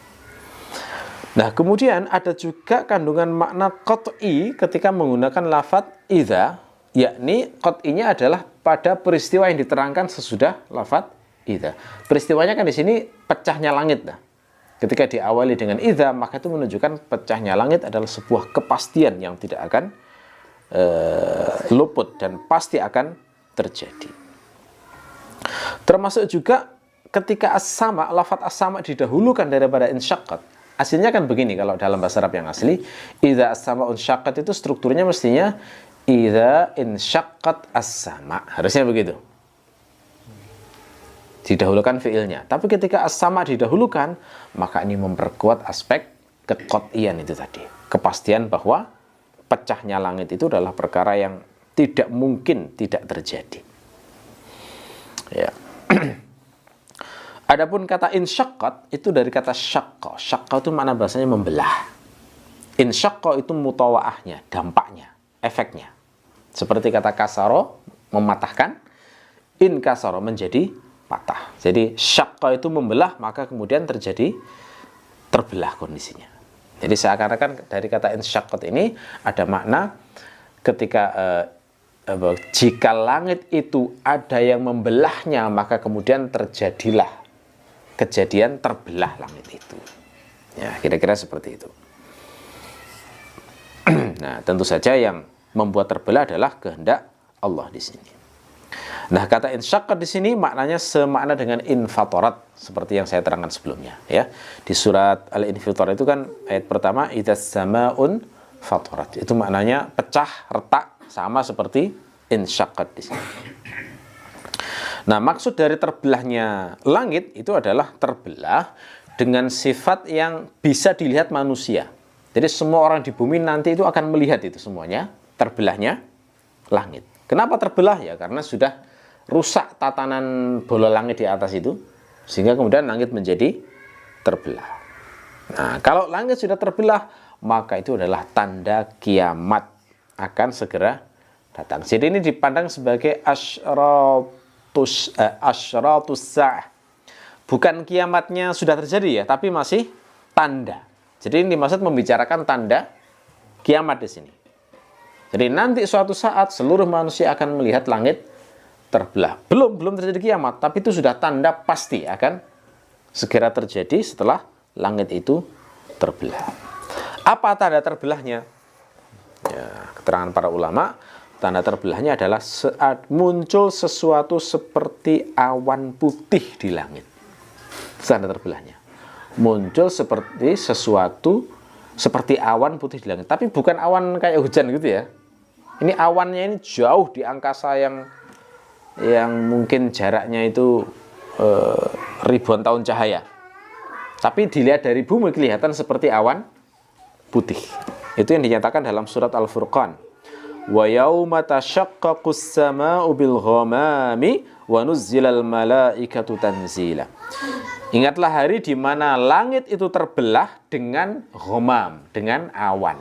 Nah, kemudian ada juga kandungan makna qat'i ketika menggunakan lafadz idza, yakni qat'inya adalah pada peristiwa yang diterangkan sesudah lafadz idza. Peristiwanya kan di sini pecahnya langit. Nah, ketika diawali dengan idza, maka itu menunjukkan pecahnya langit adalah sebuah kepastian yang tidak akan luput dan pasti akan terjadi. Termasuk juga ketika as-sama, lafadz as-sama didahulukan daripada insyaqqat. Aslinya kan begini kalau dalam bahasa Arab yang asli, idza as-sama unsyaqqat itu strukturnya mestinya idza insyaqqat as-sama. Harusnya begitu. Didahulukan fiilnya. Tapi ketika as-sama didahulukan, maka ini memperkuat aspek kekot'ian itu tadi. Kepastian bahwa pecahnya langit itu adalah perkara yang tidak mungkin tidak terjadi. Ya. Adapun kata insyaqqat itu dari kata syaqqa. Syaqqa itu makna bahasanya membelah. Insyaqqa itu mutawaahnya, dampaknya, efeknya. Seperti kata kasaro, mematahkan. In kasaro, menjadi patah. Jadi syaqqa itu membelah, maka kemudian terjadi terbelah kondisinya. Jadi seakan-akan dari kata insyaqqat ini ada makna ketika jika langit itu ada yang membelahnya, maka kemudian terjadilah kejadian terbelah langit itu. Ya, kira-kira seperti itu. Nah, tentu saja yang membuat terbelah adalah kehendak Allah di sini. Nah, kata insyaqqat di sini maknanya semakna dengan infatorat seperti yang saya terangkan sebelumnya, ya. Di surat Al-Infitar itu kan ayat pertama idzas samaun fatorat. Itu maknanya pecah, retak, sama seperti insyaqqat di sini. Nah, maksud dari terbelahnya langit itu adalah terbelah dengan sifat yang bisa dilihat manusia. Jadi semua orang di bumi nanti itu akan melihat itu semuanya, terbelahnya langit. Kenapa terbelah? Ya karena sudah rusak tatanan bola langit di atas itu, sehingga kemudian langit menjadi terbelah. Nah, kalau langit sudah terbelah, maka itu adalah tanda kiamat akan segera datang. Jadi ini dipandang sebagai asyratus sa'ah. Bukan kiamatnya sudah terjadi ya, tapi masih tanda. Jadi ini dimaksud membicarakan tanda kiamat di sini. Jadi nanti suatu saat seluruh manusia akan melihat langit terbelah. Belum terjadi kiamat, tapi itu sudah tanda pasti akan segera terjadi setelah langit itu terbelah. Apa tanda terbelahnya? Ya, keterangan para ulama, tanda terbelahnya adalah saat muncul sesuatu seperti awan putih di langit. Tanda terbelahnya. Muncul seperti sesuatu seperti awan putih di langit. Tapi bukan awan kayak hujan gitu ya. Ini awannya ini jauh di angkasa yang mungkin jaraknya itu ribuan tahun cahaya. Tapi dilihat dari bumi kelihatan seperti awan putih. Itu yang dinyatakan dalam surat Al-Furqan. Wa yauma tashaqqaqus samaa'u bil ghamami wa nuzzilal malaikatu tanzila. Ingatlah hari di mana langit itu terbelah dengan ghamam, dengan awan.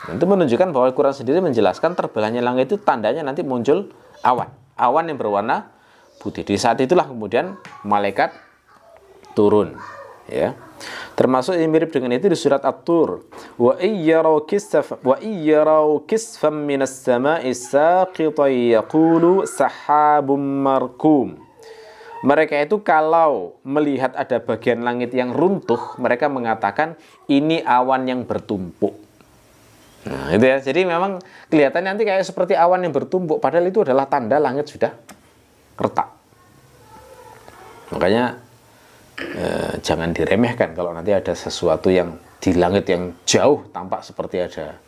Itu menunjukkan bahwa Al-Quran sendiri menjelaskan terbelahnya langit itu tandanya nanti muncul awan. Awan yang berwarna putih. Di saat itulah kemudian malaikat turun. Ya. Termasuk yang mirip dengan itu di surat At-Tur. Wa iyyaraw kisfam minas sama'i saqitan yaqulu sahabum markum. Mereka itu kalau melihat ada bagian langit yang runtuh, mereka mengatakan ini awan yang bertumpuk. Nah, itu ya. Jadi memang kelihatannya nanti kayak seperti awan yang bertumpuk, padahal itu adalah tanda langit sudah retak. Makanya jangan diremehkan kalau nanti ada sesuatu yang di langit yang jauh tampak seperti ada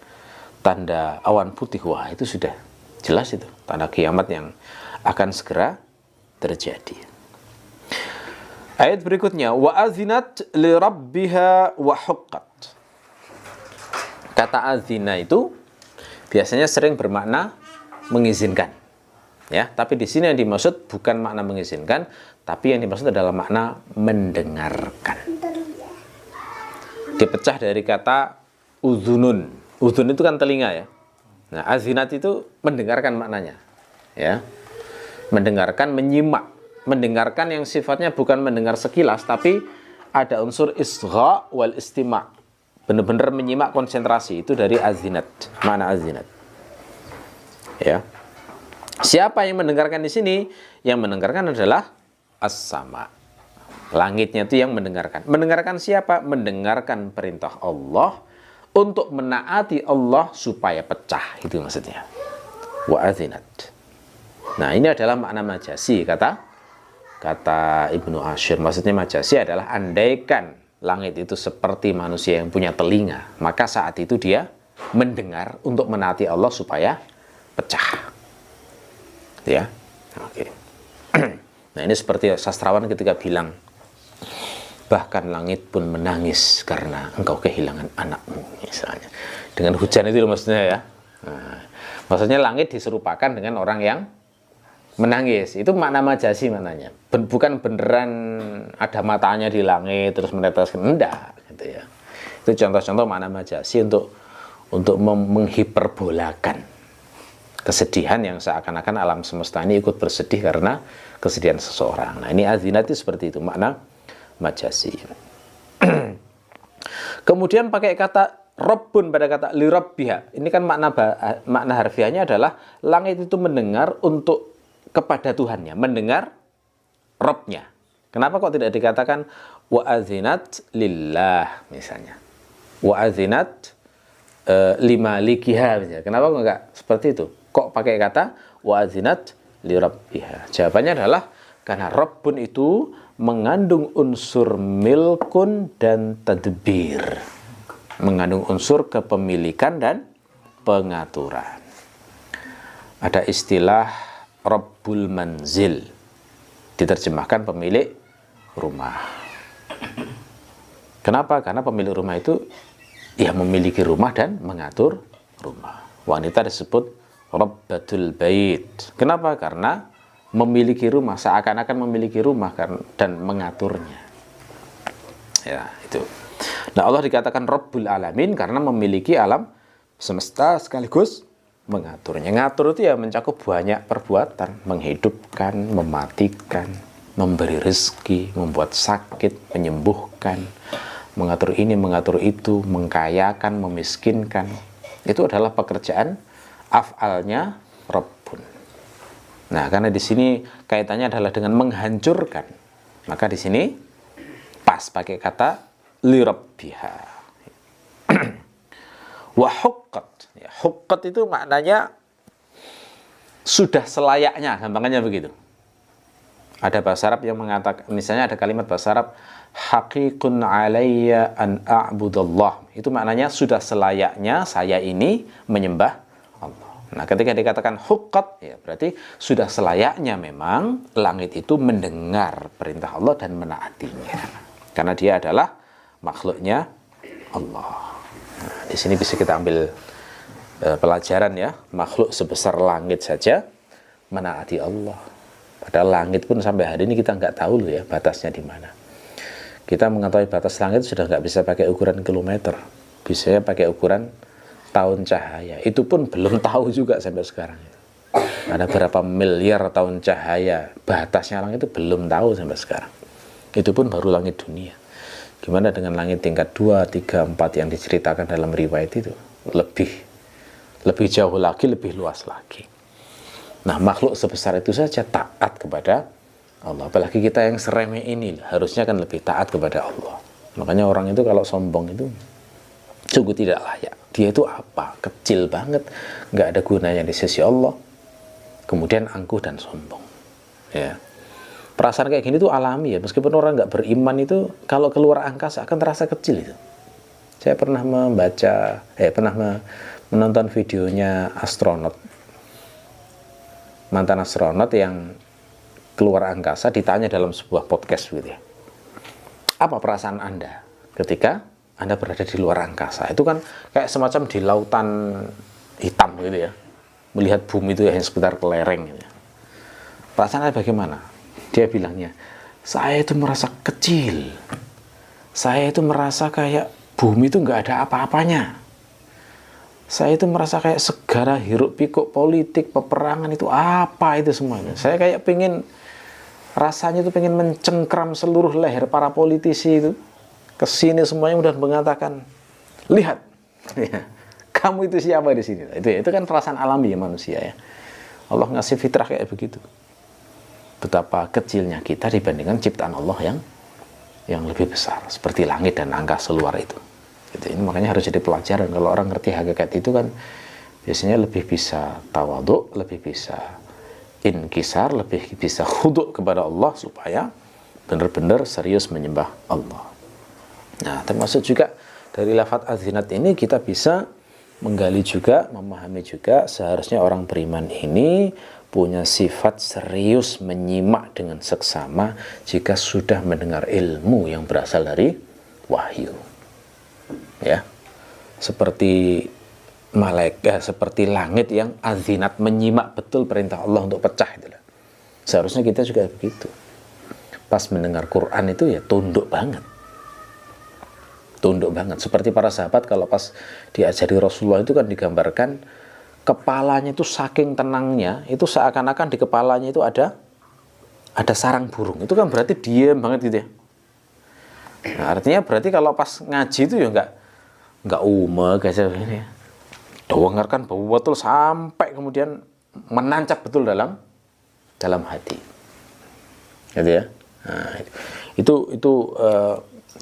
tanda awan putih. Wah, itu sudah jelas itu tanda kiamat yang akan segera terjadi. Ayat berikutnya, wa azinat li rabbiha wa huqqat. Kata azina itu biasanya sering bermakna mengizinkan. Ya, tapi di sini yang dimaksud bukan makna mengizinkan, tapi yang dimaksud adalah makna mendengarkan. Dipecah dari kata uzunun. Uzun itu kan telinga ya. Nah, azinat itu mendengarkan maknanya. Ya. Mendengarkan, menyimak. Mendengarkan yang sifatnya bukan mendengar sekilas, tapi ada unsur isgha wal istima'. Benar-benar menyimak, konsentrasi. Itu dari azinat, mana azinat. Ya. Siapa yang mendengarkan di sini? Yang mendengarkan adalah as-sama. Langitnya itu yang mendengarkan. Mendengarkan siapa? Mendengarkan perintah Allah untuk menaati Allah supaya pecah. Itu maksudnya. Wa azinat. Nah, ini adalah makna majasi kata Ibnu Ashir. Maksudnya majasi adalah andaikan langit itu seperti manusia yang punya telinga, maka saat itu dia mendengar untuk menaati Allah supaya pecah. Ya. Oke. Nah, ini seperti sastrawan ketika bilang, bahkan langit pun menangis karena engkau kehilangan anakmu, misalnya. Dengan hujan itu maksudnya ya. Nah, maksudnya langit diserupakan dengan orang yang menangis. Itu makna majazi maknanya. Bukan beneran ada matanya di langit terus meneteskan, enggak gitu ya. Itu contoh-contoh makna majazi untuk menghiperbolakan kesedihan yang seakan-akan alam semesta ini ikut bersedih karena kesedihan seseorang. Nah, ini azinat itu seperti itu makna majazi. Kemudian pakai kata Rabbun pada kata lirabbiha. Ini kan makna harfiahnya adalah langit itu mendengar untuk kepada Tuhannya, mendengar Rabbnya. Kenapa kok tidak dikatakan wa azinat lillah misalnya? Wa azinat limalikiha misalnya. Kenapa kok enggak seperti itu? Kok pakai kata wa azinat lirabbiha? Jawabannya adalah karena Rabbun itu mengandung unsur milkun dan tadbir. Mengandung unsur kepemilikan dan pengaturan. Ada istilah Rabbul Manzil, diterjemahkan pemilik rumah. Kenapa? Karena pemilik rumah itu ya memiliki rumah dan mengatur rumah. Wanita disebut Rabbatul Bait. Kenapa? Karena memiliki rumah, seakan-akan memiliki rumah dan mengaturnya. Ya, itu. Nah, Allah dikatakan Rabbul Alamin karena memiliki alam semesta sekaligus mengaturnya. Ngatur itu ya mencakup banyak perbuatan, menghidupkan, mematikan, memberi rezeki, membuat sakit, menyembuhkan, mengatur ini, mengatur itu, mengkayakan, memiskinkan. Itu adalah pekerjaan af'alnya Rabbun. Nah, karena di sini kaitannya adalah dengan menghancurkan, maka di sini pas pakai kata lirabbiha. Wa huqqat. Ya, huqqat itu maknanya sudah selayaknya, gampangannya begitu. Ada bahasa Arab yang mengatakan, misalnya ada kalimat bahasa Arab, haqiqun alayya an a'budallah. Itu maknanya sudah selayaknya saya ini menyembah Allah. Nah, ketika dikatakan huqqat, ya berarti sudah selayaknya memang langit itu mendengar perintah Allah dan menaatinya. Karena dia adalah makhluknya Allah. Nah, di sini bisa kita ambil pelajaran ya, makhluk sebesar langit saja menaati Allah. Padahal langit pun sampai hari ini kita nggak tahu loh ya batasnya di mana. Kita mengetahui batas langit sudah nggak bisa pakai ukuran kilometer, bisanya pakai ukuran tahun cahaya. Itu pun belum tahu juga sampai sekarang. Ada berapa miliar tahun cahaya batasnya langit itu belum tahu sampai sekarang. Itu pun baru langit dunia. Gimana dengan langit tingkat 2, 3, 4 yang diceritakan dalam riwayat itu? Lebih jauh lagi, lebih luas lagi. Nah, makhluk sebesar itu saja taat kepada Allah. Apalagi kita yang seremeh ini, harusnya kan lebih taat kepada Allah. Makanya orang itu kalau sombong itu sungguh tidak layak. Dia itu apa? Kecil banget, nggak ada gunanya di sisi Allah. Kemudian angkuh dan sombong. Ya. Perasaan kayak gini tuh alami ya, meskipun orang nggak beriman itu kalau keluar angkasa akan terasa kecil itu. Saya pernah menonton videonya astronot, mantan astronot yang keluar angkasa ditanya dalam sebuah podcast gitu ya. Apa perasaan Anda ketika Anda berada di luar angkasa? Itu kan kayak semacam di lautan hitam gitu ya, melihat bumi itu yang sekitar kelereng gitu ya. Perasaan Anda bagaimana? Dia bilangnya, saya itu merasa kecil. Saya itu merasa kayak bumi itu nggak ada apa-apanya. Saya itu merasa kayak segara hiruk pikuk politik, peperangan itu apa itu semuanya. Saya kayak rasanya itu pengen mencengkram seluruh leher para politisi itu. Kesini semuanya udah mengatakan, lihat, kamu itu siapa di sini. Itu kan perasaan alami ya manusia ya. Allah ngasih fitrah kayak begitu. Betapa kecilnya kita dibandingkan ciptaan Allah yang lebih besar, seperti langit dan angkasa luar itu. Ini makanya harus jadi pelajaran. Kalau orang ngerti hakikat itu kan biasanya lebih bisa tawaduk, lebih bisa inkisar, lebih bisa khuduk kepada Allah supaya benar-benar serius menyembah Allah. Nah, termasuk juga dari lafaz azinat ini kita bisa menggali juga, memahami juga seharusnya orang beriman ini punya sifat serius menyimak dengan seksama jika sudah mendengar ilmu yang berasal dari wahyu. Ya. Seperti malaikat, seperti langit yang azinat, menyimak betul perintah Allah untuk pecah itu. Seharusnya kita juga begitu. Pas mendengar Quran itu ya tunduk banget. Tunduk banget. Seperti para sahabat kalau pas diajari Rasulullah itu kan digambarkan kepalanya itu saking tenangnya, itu seakan-akan di kepalanya itu ada sarang burung. Itu kan berarti diam banget gitu ya. Nah, artinya berarti kalau pas ngaji itu ya enggak umek aja ini ya. Dengarkan betul sampai kemudian menancap betul dalam hati. Gitu ya. Nah, itu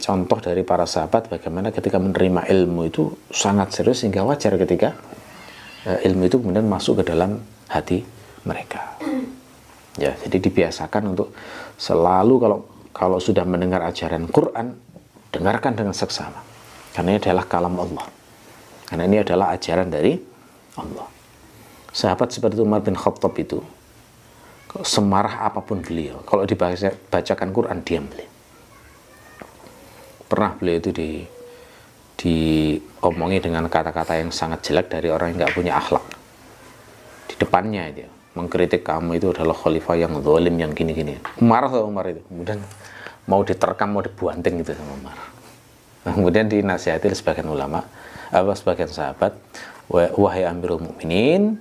contoh dari para sahabat bagaimana ketika menerima ilmu itu sangat serius sehingga wajar ketika ilmu itu kemudian masuk ke dalam hati mereka. Ya, jadi dibiasakan untuk selalu kalau sudah mendengar ajaran Quran, dengarkan dengan seksama. Karena ini adalah kalam Allah. Karena ini adalah ajaran dari Allah. Sahabat seperti Umar bin Khattab itu, semarah apapun beliau, kalau dibacakan Quran, diam beliau. Pernah beliau itu diomongi dengan kata-kata yang sangat jelek dari orang yang nggak punya akhlak. Di depannya itu mengkritik, kamu itu adalah khalifah yang zalim, yang gini-gini. Marah sama Umar itu. Kemudian mau diterkam, mau dibuanting gitu sama Umar. Kemudian dinasihati sebagian ulama, sebagian sahabat, wahai Amirul Mukminin,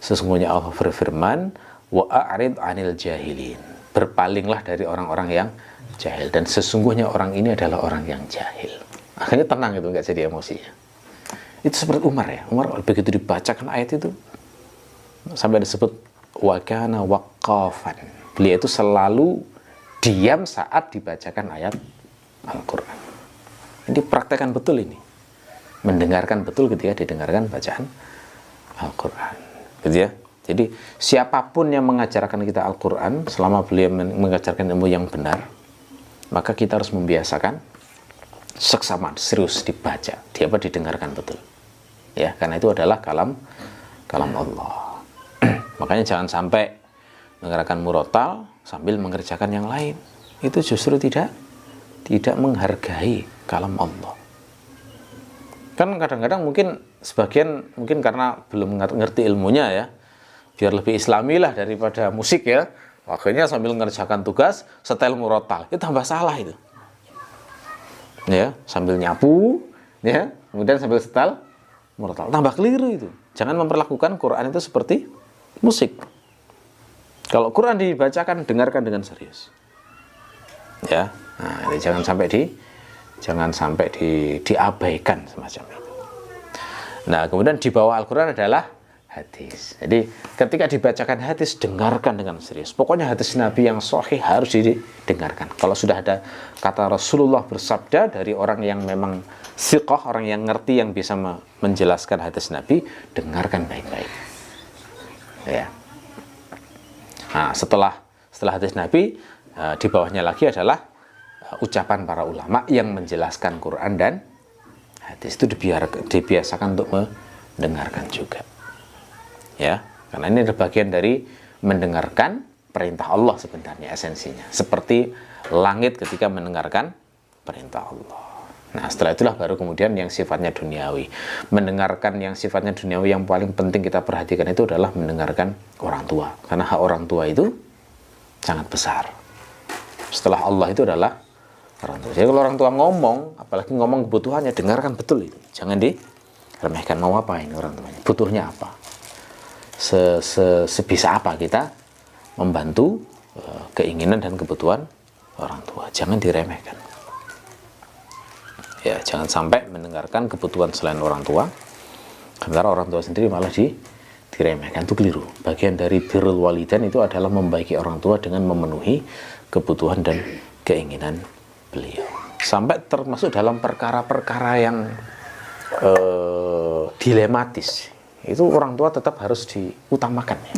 sesungguhnya Allah berfirman, wa a'rid 'anil jahilin. Berpalinglah dari orang-orang yang jahil, dan sesungguhnya orang ini adalah orang yang jahil. Akhirnya tenang itu, nggak jadi emosinya. Itu seperti Umar ya. Umar begitu dibacakan ayat itu sampai disebut wa kana waqqafan. Beliau itu selalu diam saat dibacakan ayat Al-Qur'an. Ini praktekkan betul ini. Mendengarkan betul ketika didengarkan bacaan Al-Qur'an. Gitu ya. Jadi siapapun yang mengajarkan kita Al-Qur'an, selama beliau mengajarkan ilmu yang benar, maka kita harus membiasakan seksama, serius dibaca, didengarkan betul. Ya, karena itu adalah kalam Allah. Makanya jangan sampai mengerjakan murotal sambil mengerjakan yang lain. Itu justru tidak menghargai kalam Allah. Kan kadang-kadang mungkin sebagian karena belum ngerti ilmunya ya, biar lebih islami lah daripada musik ya, akhirnya sambil mengerjakan tugas setel murotal, itu tambah salah itu. Ya, sambil nyapu, ya, kemudian sambil setel murotal, tambah keliru itu. Jangan memperlakukan Quran itu seperti musik. Kalau Quran dibacakan, dengarkan dengan serius. Ya, nah, jangan sampai diabaikan semacam itu. Nah, kemudian di bawah Al-Quran adalah hadis. Jadi ketika dibacakan hadis, dengarkan dengan serius. Pokoknya hadis Nabi yang sahih harus didengarkan. Kalau sudah ada kata Rasulullah bersabda dari orang yang memang siqah, orang yang ngerti, yang bisa menjelaskan hadis Nabi, dengarkan baik-baik. Ya. Nah, setelah hadis Nabi, di bawahnya lagi adalah ucapan para ulama yang menjelaskan Quran dan hadis. Itu dibiasakan untuk mendengarkan juga. Ya, karena ini adalah bagian dari mendengarkan perintah Allah sebenarnya, esensinya. Seperti langit ketika mendengarkan perintah Allah. Nah, setelah itulah baru kemudian yang sifatnya duniawi. Mendengarkan yang sifatnya duniawi, yang paling penting kita perhatikan itu adalah mendengarkan orang tua. Karena hak orang tua itu sangat besar. Setelah Allah itu adalah orang tua. Jadi kalau orang tua ngomong, apalagi ngomong kebutuhannya, dengarkan betul itu. Jangan diremehkan. Mau apa ini orang tuanya? Butuhnya apa? Sebisa apa kita membantu keinginan dan kebutuhan orang tua. Jangan diremehkan. Ya, jangan sampai mendengarkan kebutuhan selain orang tua, sementara orang tua sendiri malah diremehkan. Itu keliru. Bagian dari birrul walidain itu adalah membaiki orang tua dengan memenuhi kebutuhan dan keinginan beliau. Sampai termasuk dalam perkara-perkara yang dilematis, itu orang tua tetap harus diutamakan. Ya.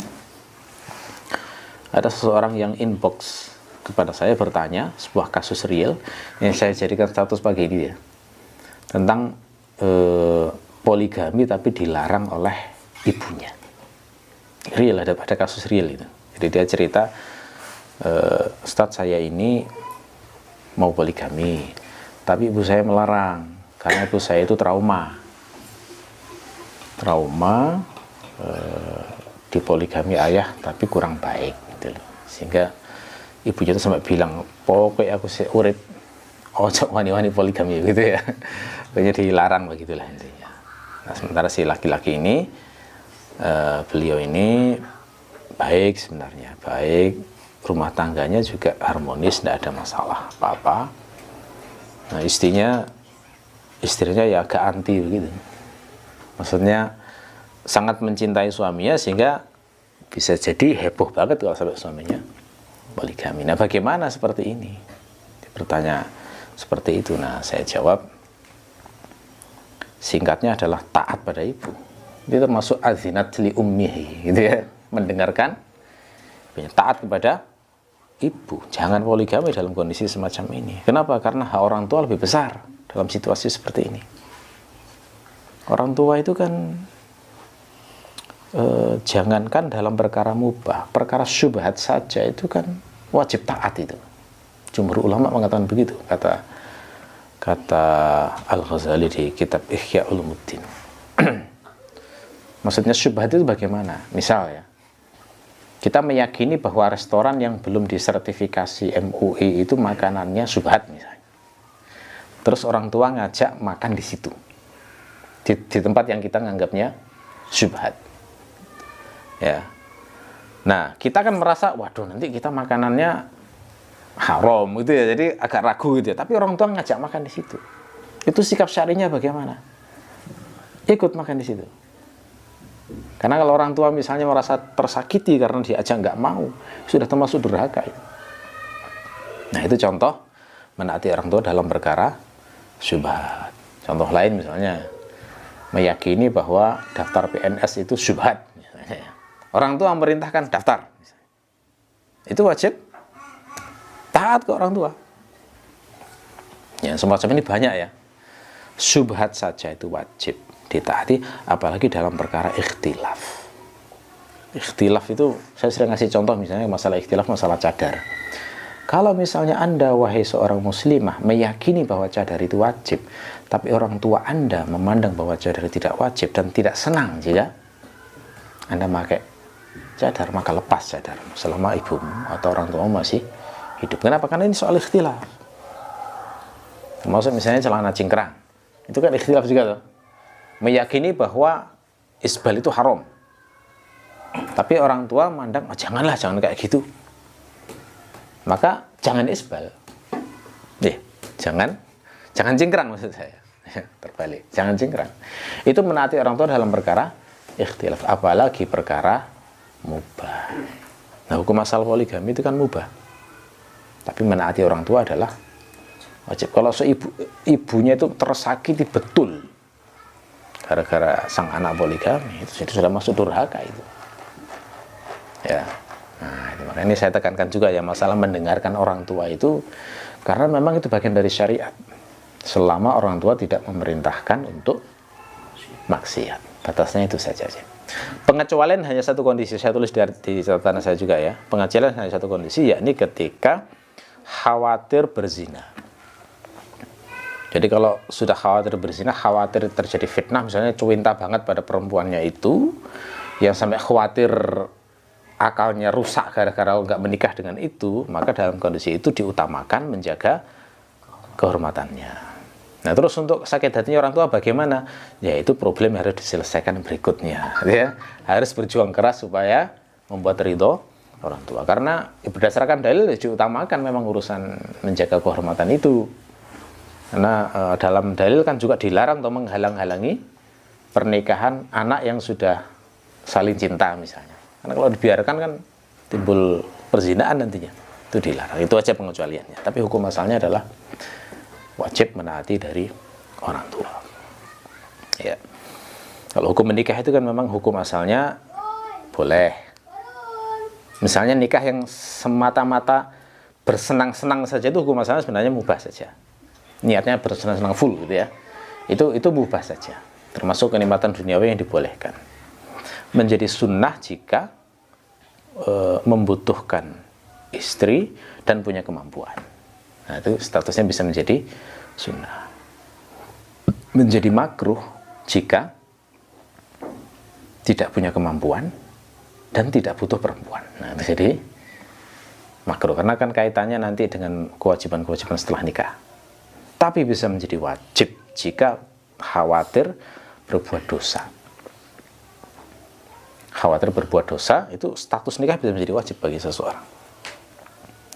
Ada seseorang yang inbox kepada saya bertanya sebuah kasus real yang saya jadikan status pagi ini ya, tentang poligami tapi dilarang oleh ibunya. Real, ada kasus real itu. Jadi dia cerita, Ustadz, saya ini mau poligami tapi ibu saya melarang karena ibu saya itu trauma. trauma dipoligami ayah tapi kurang baik gitu loh. Sehingga ibunya itu sampai bilang, pokoknya aku urip ojo wani-wani poligami gitu ya. Pokoknya dilarang begitulah intinya. Nah, sementara si laki-laki ini beliau ini baik sebenarnya, baik, rumah tangganya juga harmonis, tidak ada masalah apa-apa. Nah, istrinya ya agak anti begitu. Maksudnya sangat mencintai suaminya sehingga bisa jadi heboh banget kalau sampai suaminya poligami. Nah, bagaimana seperti ini? Bertanya seperti itu. Nah, saya jawab singkatnya adalah taat pada ibu. Itu termasuk azinat li ummihi, gitu ya. Mendengarkan, taat kepada ibu. Jangan poligami dalam kondisi semacam ini. Kenapa? Karena hak orang tua lebih besar dalam situasi seperti ini. Orang tua itu kan jangankan dalam perkara mubah, perkara syubhat saja itu kan wajib taat itu. Jumhur ulama mengatakan begitu, kata Al-Ghazali di kitab Ihya Ulumuddin. Maksudnya syubhat itu bagaimana? Misal ya, kita meyakini bahwa restoran yang belum disertifikasi MUI itu makanannya syubhat misalnya. Terus orang tua ngajak makan di situ, di tempat yang kita nganggapnya syubhat. Ya, nah kita kan merasa, waduh nanti kita makanannya haram gitu ya, jadi agak ragu gitu ya. Tapi orang tua ngajak makan di situ, itu sikap syarinya bagaimana? Ikut makan di situ. Karena kalau orang tua misalnya merasa tersakiti karena diajak nggak mau, sudah termasuk durhaka itu. Nah, itu contoh menaati orang tua dalam perkara syubhat. Contoh lain misalnya meyakini bahwa daftar PNS itu syubhat misalnya. Orang tua memerintahkan daftar misalnya. Itu wajib taat ke orang tua. Ya, semacam ini banyak ya. Syubhat saja itu wajib ditaati, apalagi dalam perkara ikhtilaf. Ikhtilaf itu saya sering ngasih contoh, misalnya masalah ikhtilaf, masalah cadar. Kalau misalnya Anda, wahai seorang muslimah, meyakini bahwa cadar itu wajib, tapi orang tua Anda memandang bahwa cadar tidak wajib dan tidak senang jika Anda pakai cadar, maka lepas cadar selama ibumu atau orang tuamu masih hidup. Kenapa? Karena ini soal ikhtilaf. Maksud misalnya celana cingkrang, itu kan ikhtilaf juga tuh. Meyakini bahwa isbal itu haram, tapi orang tua mandang, oh, jangan kayak gitu, maka jangan isbal. Jangan cingkrang maksud saya. Terbalik, jangan cingkrang. Itu menaati orang tua dalam perkara ikhtilaf, apalagi perkara mubah. Nah, hukum asal poligami itu kan mubah, tapi menaati orang tua adalah wajib. Kalau ibunya itu tersakiti betul gara-gara sang anak poligami, itu sudah masuk durhaka itu. Ya. Nah, itu makanya ini saya tekankan juga ya, masalah mendengarkan orang tua itu, karena memang itu bagian dari syariat. Selama orang tua tidak memerintahkan untuk maksiat. Batasnya itu saja. Pengecualian hanya satu kondisi, saya tulis di catatan saya juga ya. Pengecualian hanya satu kondisi, yakni ketika khawatir berzina. Jadi kalau sudah khawatir berzina, khawatir terjadi fitnah, misalnya cuinta banget pada perempuannya itu, yang sampai khawatir akalnya rusak gara-gara nggak menikah dengan itu, maka dalam kondisi itu diutamakan menjaga kehormatannya. Nah, terus untuk sakit hatinya orang tua bagaimana? Ya, itu problem yang harus diselesaikan berikutnya. Ya, harus berjuang keras supaya membuat ridho orang tua. Karena berdasarkan dalil diutamakan memang urusan menjaga kehormatan itu. Karena dalam dalil kan juga dilarang atau menghalang-halangi pernikahan anak yang sudah saling cinta misalnya. Karena kalau dibiarkan kan timbul perzinaan nantinya. Itu dilarang. Itu aja pengecualiannya. Tapi hukum asalnya adalah wajib menaati dari orang tua. Ya. Kalau hukum menikah itu kan memang hukum asalnya boleh. Misalnya nikah yang semata-mata bersenang-senang saja itu hukum asalnya sebenarnya mubah saja. Niatnya bersenang-senang full gitu ya. Itu mubah saja. Termasuk kenikmatan duniawi yang dibolehkan. Menjadi sunnah jika membutuhkan istri dan punya kemampuan. Nah, itu statusnya bisa menjadi sunnah. Menjadi makruh jika tidak punya kemampuan, dan tidak butuh perempuan. Nah, jadi makruh, karena kan kaitannya nanti dengan kewajiban-kewajiban setelah nikah. Tapi bisa menjadi wajib jika khawatir berbuat dosa. Khawatir berbuat dosa, itu status nikah bisa menjadi wajib bagi seseorang.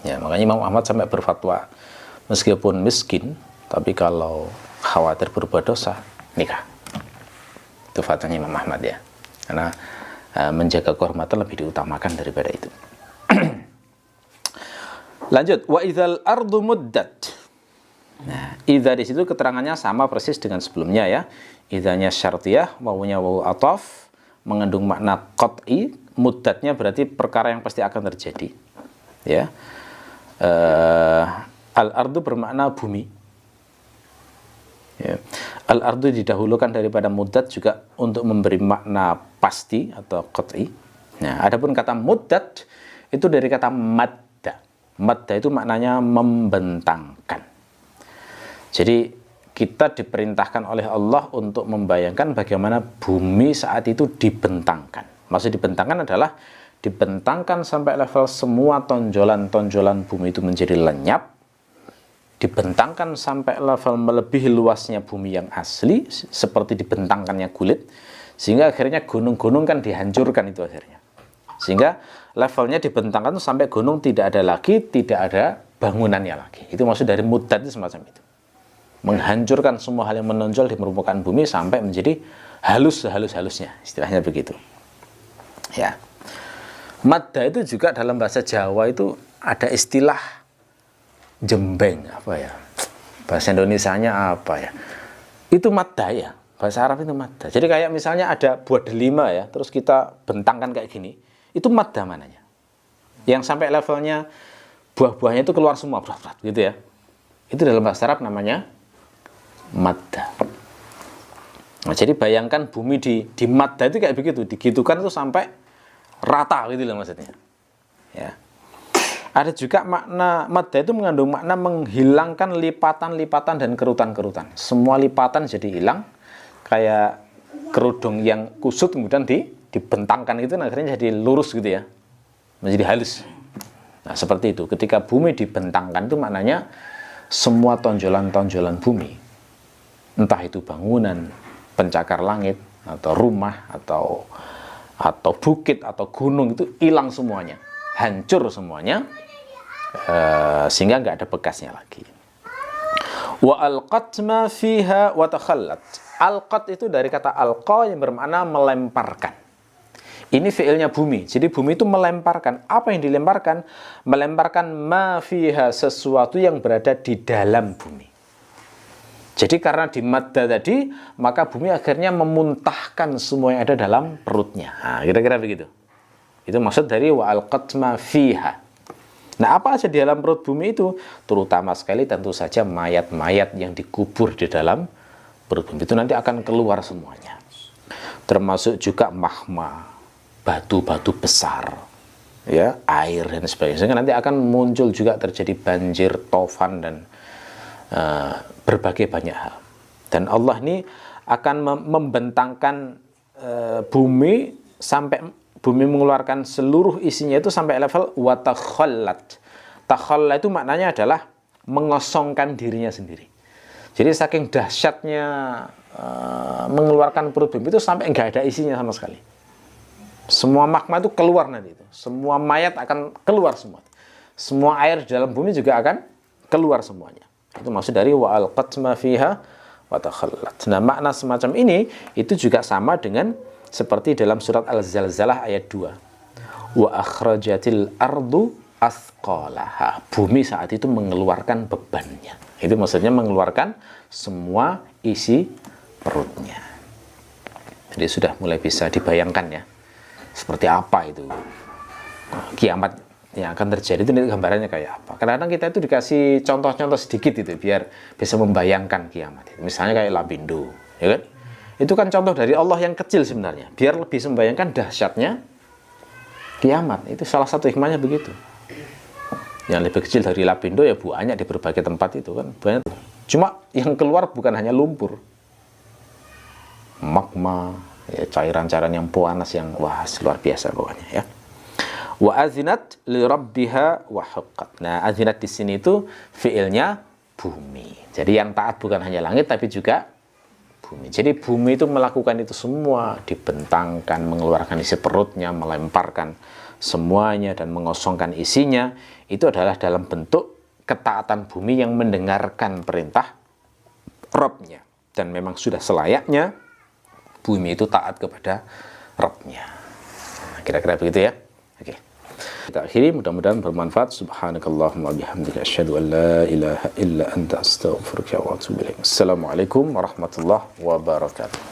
Ya, makanya Imam Ahmad sampai berfatwa, meskipun miskin, tapi kalau khawatir berbuat dosa, nikah. Itu fatwanya Imam Ahmad ya. Karena menjaga kehormatan lebih diutamakan daripada itu. Lanjut, wa idzal ardu muddat. Nah, idza di situ keterangannya sama persis dengan sebelumnya ya. Idzanya syartiyah, wawunya wawu ataf, mengandung makna qat'i, muddatnya berarti perkara yang pasti akan terjadi. Ya. Al-ardu bermakna bumi. Ya. Al-ardu didahulukan daripada muddat juga untuk memberi makna pasti atau qat'i. Nah, adapun kata muddat itu dari kata madda. Madda itu maknanya membentangkan. Jadi kita diperintahkan oleh Allah untuk membayangkan bagaimana bumi saat itu dibentangkan. Maksud dibentangkan adalah dibentangkan sampai level semua tonjolan-tonjolan bumi itu menjadi lenyap. Dibentangkan sampai level melebihi luasnya bumi yang asli, seperti dibentangkannya kulit, sehingga akhirnya gunung-gunung kan dihancurkan itu akhirnya. Sehingga levelnya dibentangkan sampai gunung tidak ada lagi, tidak ada bangunannya lagi. Itu maksud dari muddat itu semacam itu. Menghancurkan semua hal yang menonjol di permukaan bumi sampai menjadi halus sehalus-halusnya, istilahnya begitu. Ya. Madda itu juga dalam bahasa Jawa itu ada istilah jembeng, apa ya, bahasa Indonesianya apa ya, itu madda ya, bahasa Arab itu madda. Jadi kayak misalnya ada buah delima ya, terus kita bentangkan kayak gini, itu madda mananya, yang sampai levelnya buah-buahnya itu keluar semua berat-berat gitu ya, itu dalam bahasa Arab namanya madda. Nah, jadi bayangkan bumi di madda itu kayak begitu, digitukan itu sampai rata gitu loh maksudnya ya. Ada juga makna madda itu mengandung makna menghilangkan lipatan-lipatan dan kerutan-kerutan. Semua lipatan jadi hilang, kayak kerudung yang kusut kemudian dibentangkan itu, akhirnya jadi lurus gitu ya, menjadi halus. Nah seperti itu, ketika bumi dibentangkan itu maknanya semua tonjolan-tonjolan bumi, entah itu bangunan, pencakar langit, atau rumah, atau bukit, atau gunung, itu hilang semuanya, hancur semuanya, sehingga nggak ada bekasnya lagi. Wa alqat ma fiha wa takhallat. Alqat itu dari kata alqa yang bermakna melemparkan. Ini fiilnya bumi. Jadi bumi itu melemparkan. Apa yang dilemparkan? Melemparkan ma fiha, sesuatu yang berada di dalam bumi. Jadi karena di madda tadi, maka bumi akhirnya memuntahkan semua yang ada dalam perutnya. Nah, kira-kira begitu. Itu maksud dari wa alqat ma fiha. Nah, apa aja di dalam perut bumi itu? Terutama sekali tentu saja mayat-mayat yang dikubur di dalam perut bumi itu nanti akan keluar semuanya. Termasuk juga magma, batu-batu besar, ya, air dan sebagainya. Sehingga nanti akan muncul juga terjadi banjir, tofan dan berbagai banyak hal. Dan Allah ini akan membentangkan bumi sampai bumi mengeluarkan seluruh isinya itu sampai level watakhallat. Takhalla itu maknanya adalah mengosongkan dirinya sendiri. Jadi saking dahsyatnya mengeluarkan perut bumi itu sampai nggak ada isinya sama sekali. Semua magma itu keluar nanti itu. Semua mayat akan keluar semua. Semua air di dalam bumi juga akan keluar semuanya. Itu maksud dari wa alqat ma fiha wa takhallat. Nah, makna semacam ini itu juga sama dengan seperti dalam surat Al-Zalzalah ayat 2. Wa akhrajatil ardu athqalaha. Bumi saat itu mengeluarkan bebannya. Itu maksudnya mengeluarkan semua isi perutnya. Jadi sudah mulai bisa dibayangkan ya, seperti apa itu kiamat yang akan terjadi, itu gambarannya kayak apa. Kadang-kadang kita itu dikasih contoh-contoh sedikit itu biar bisa membayangkan kiamat itu. Misalnya kayak Lapindo, ya kan? Itu kan contoh dari Allah yang kecil sebenarnya, biar lebih membayangkan dahsyatnya kiamat. Itu salah satu hikmahnya begitu. Yang lebih kecil dari Lapindo ya banyak di berbagai tempat itu kan, banyak. Cuma yang keluar bukan hanya lumpur, magma, ya, cairan-cairan yang panas yang wah luar biasa pokoknya ya. Wa azinat li rabbiha wa huqqat. Nah, azinat di sini itu fiilnya bumi. Jadi yang taat bukan hanya langit tapi juga bumi. Jadi bumi itu melakukan itu semua, dibentangkan, mengeluarkan isi perutnya, melemparkan semuanya dan mengosongkan isinya. Itu adalah dalam bentuk ketaatan bumi yang mendengarkan perintah Rabb-nya. Dan memang sudah selayaknya bumi itu taat kepada Rabb-nya. Nah, kira-kira begitu ya. Oke. Kita akhiri, mudah-mudahan bermanfaat. Subhanakallahumma bihamdika asyhadu an la ilaha illa anta astaghfiruka wa atubu ilaik. Assalamualaikum warahmatullahi wabarakatuh.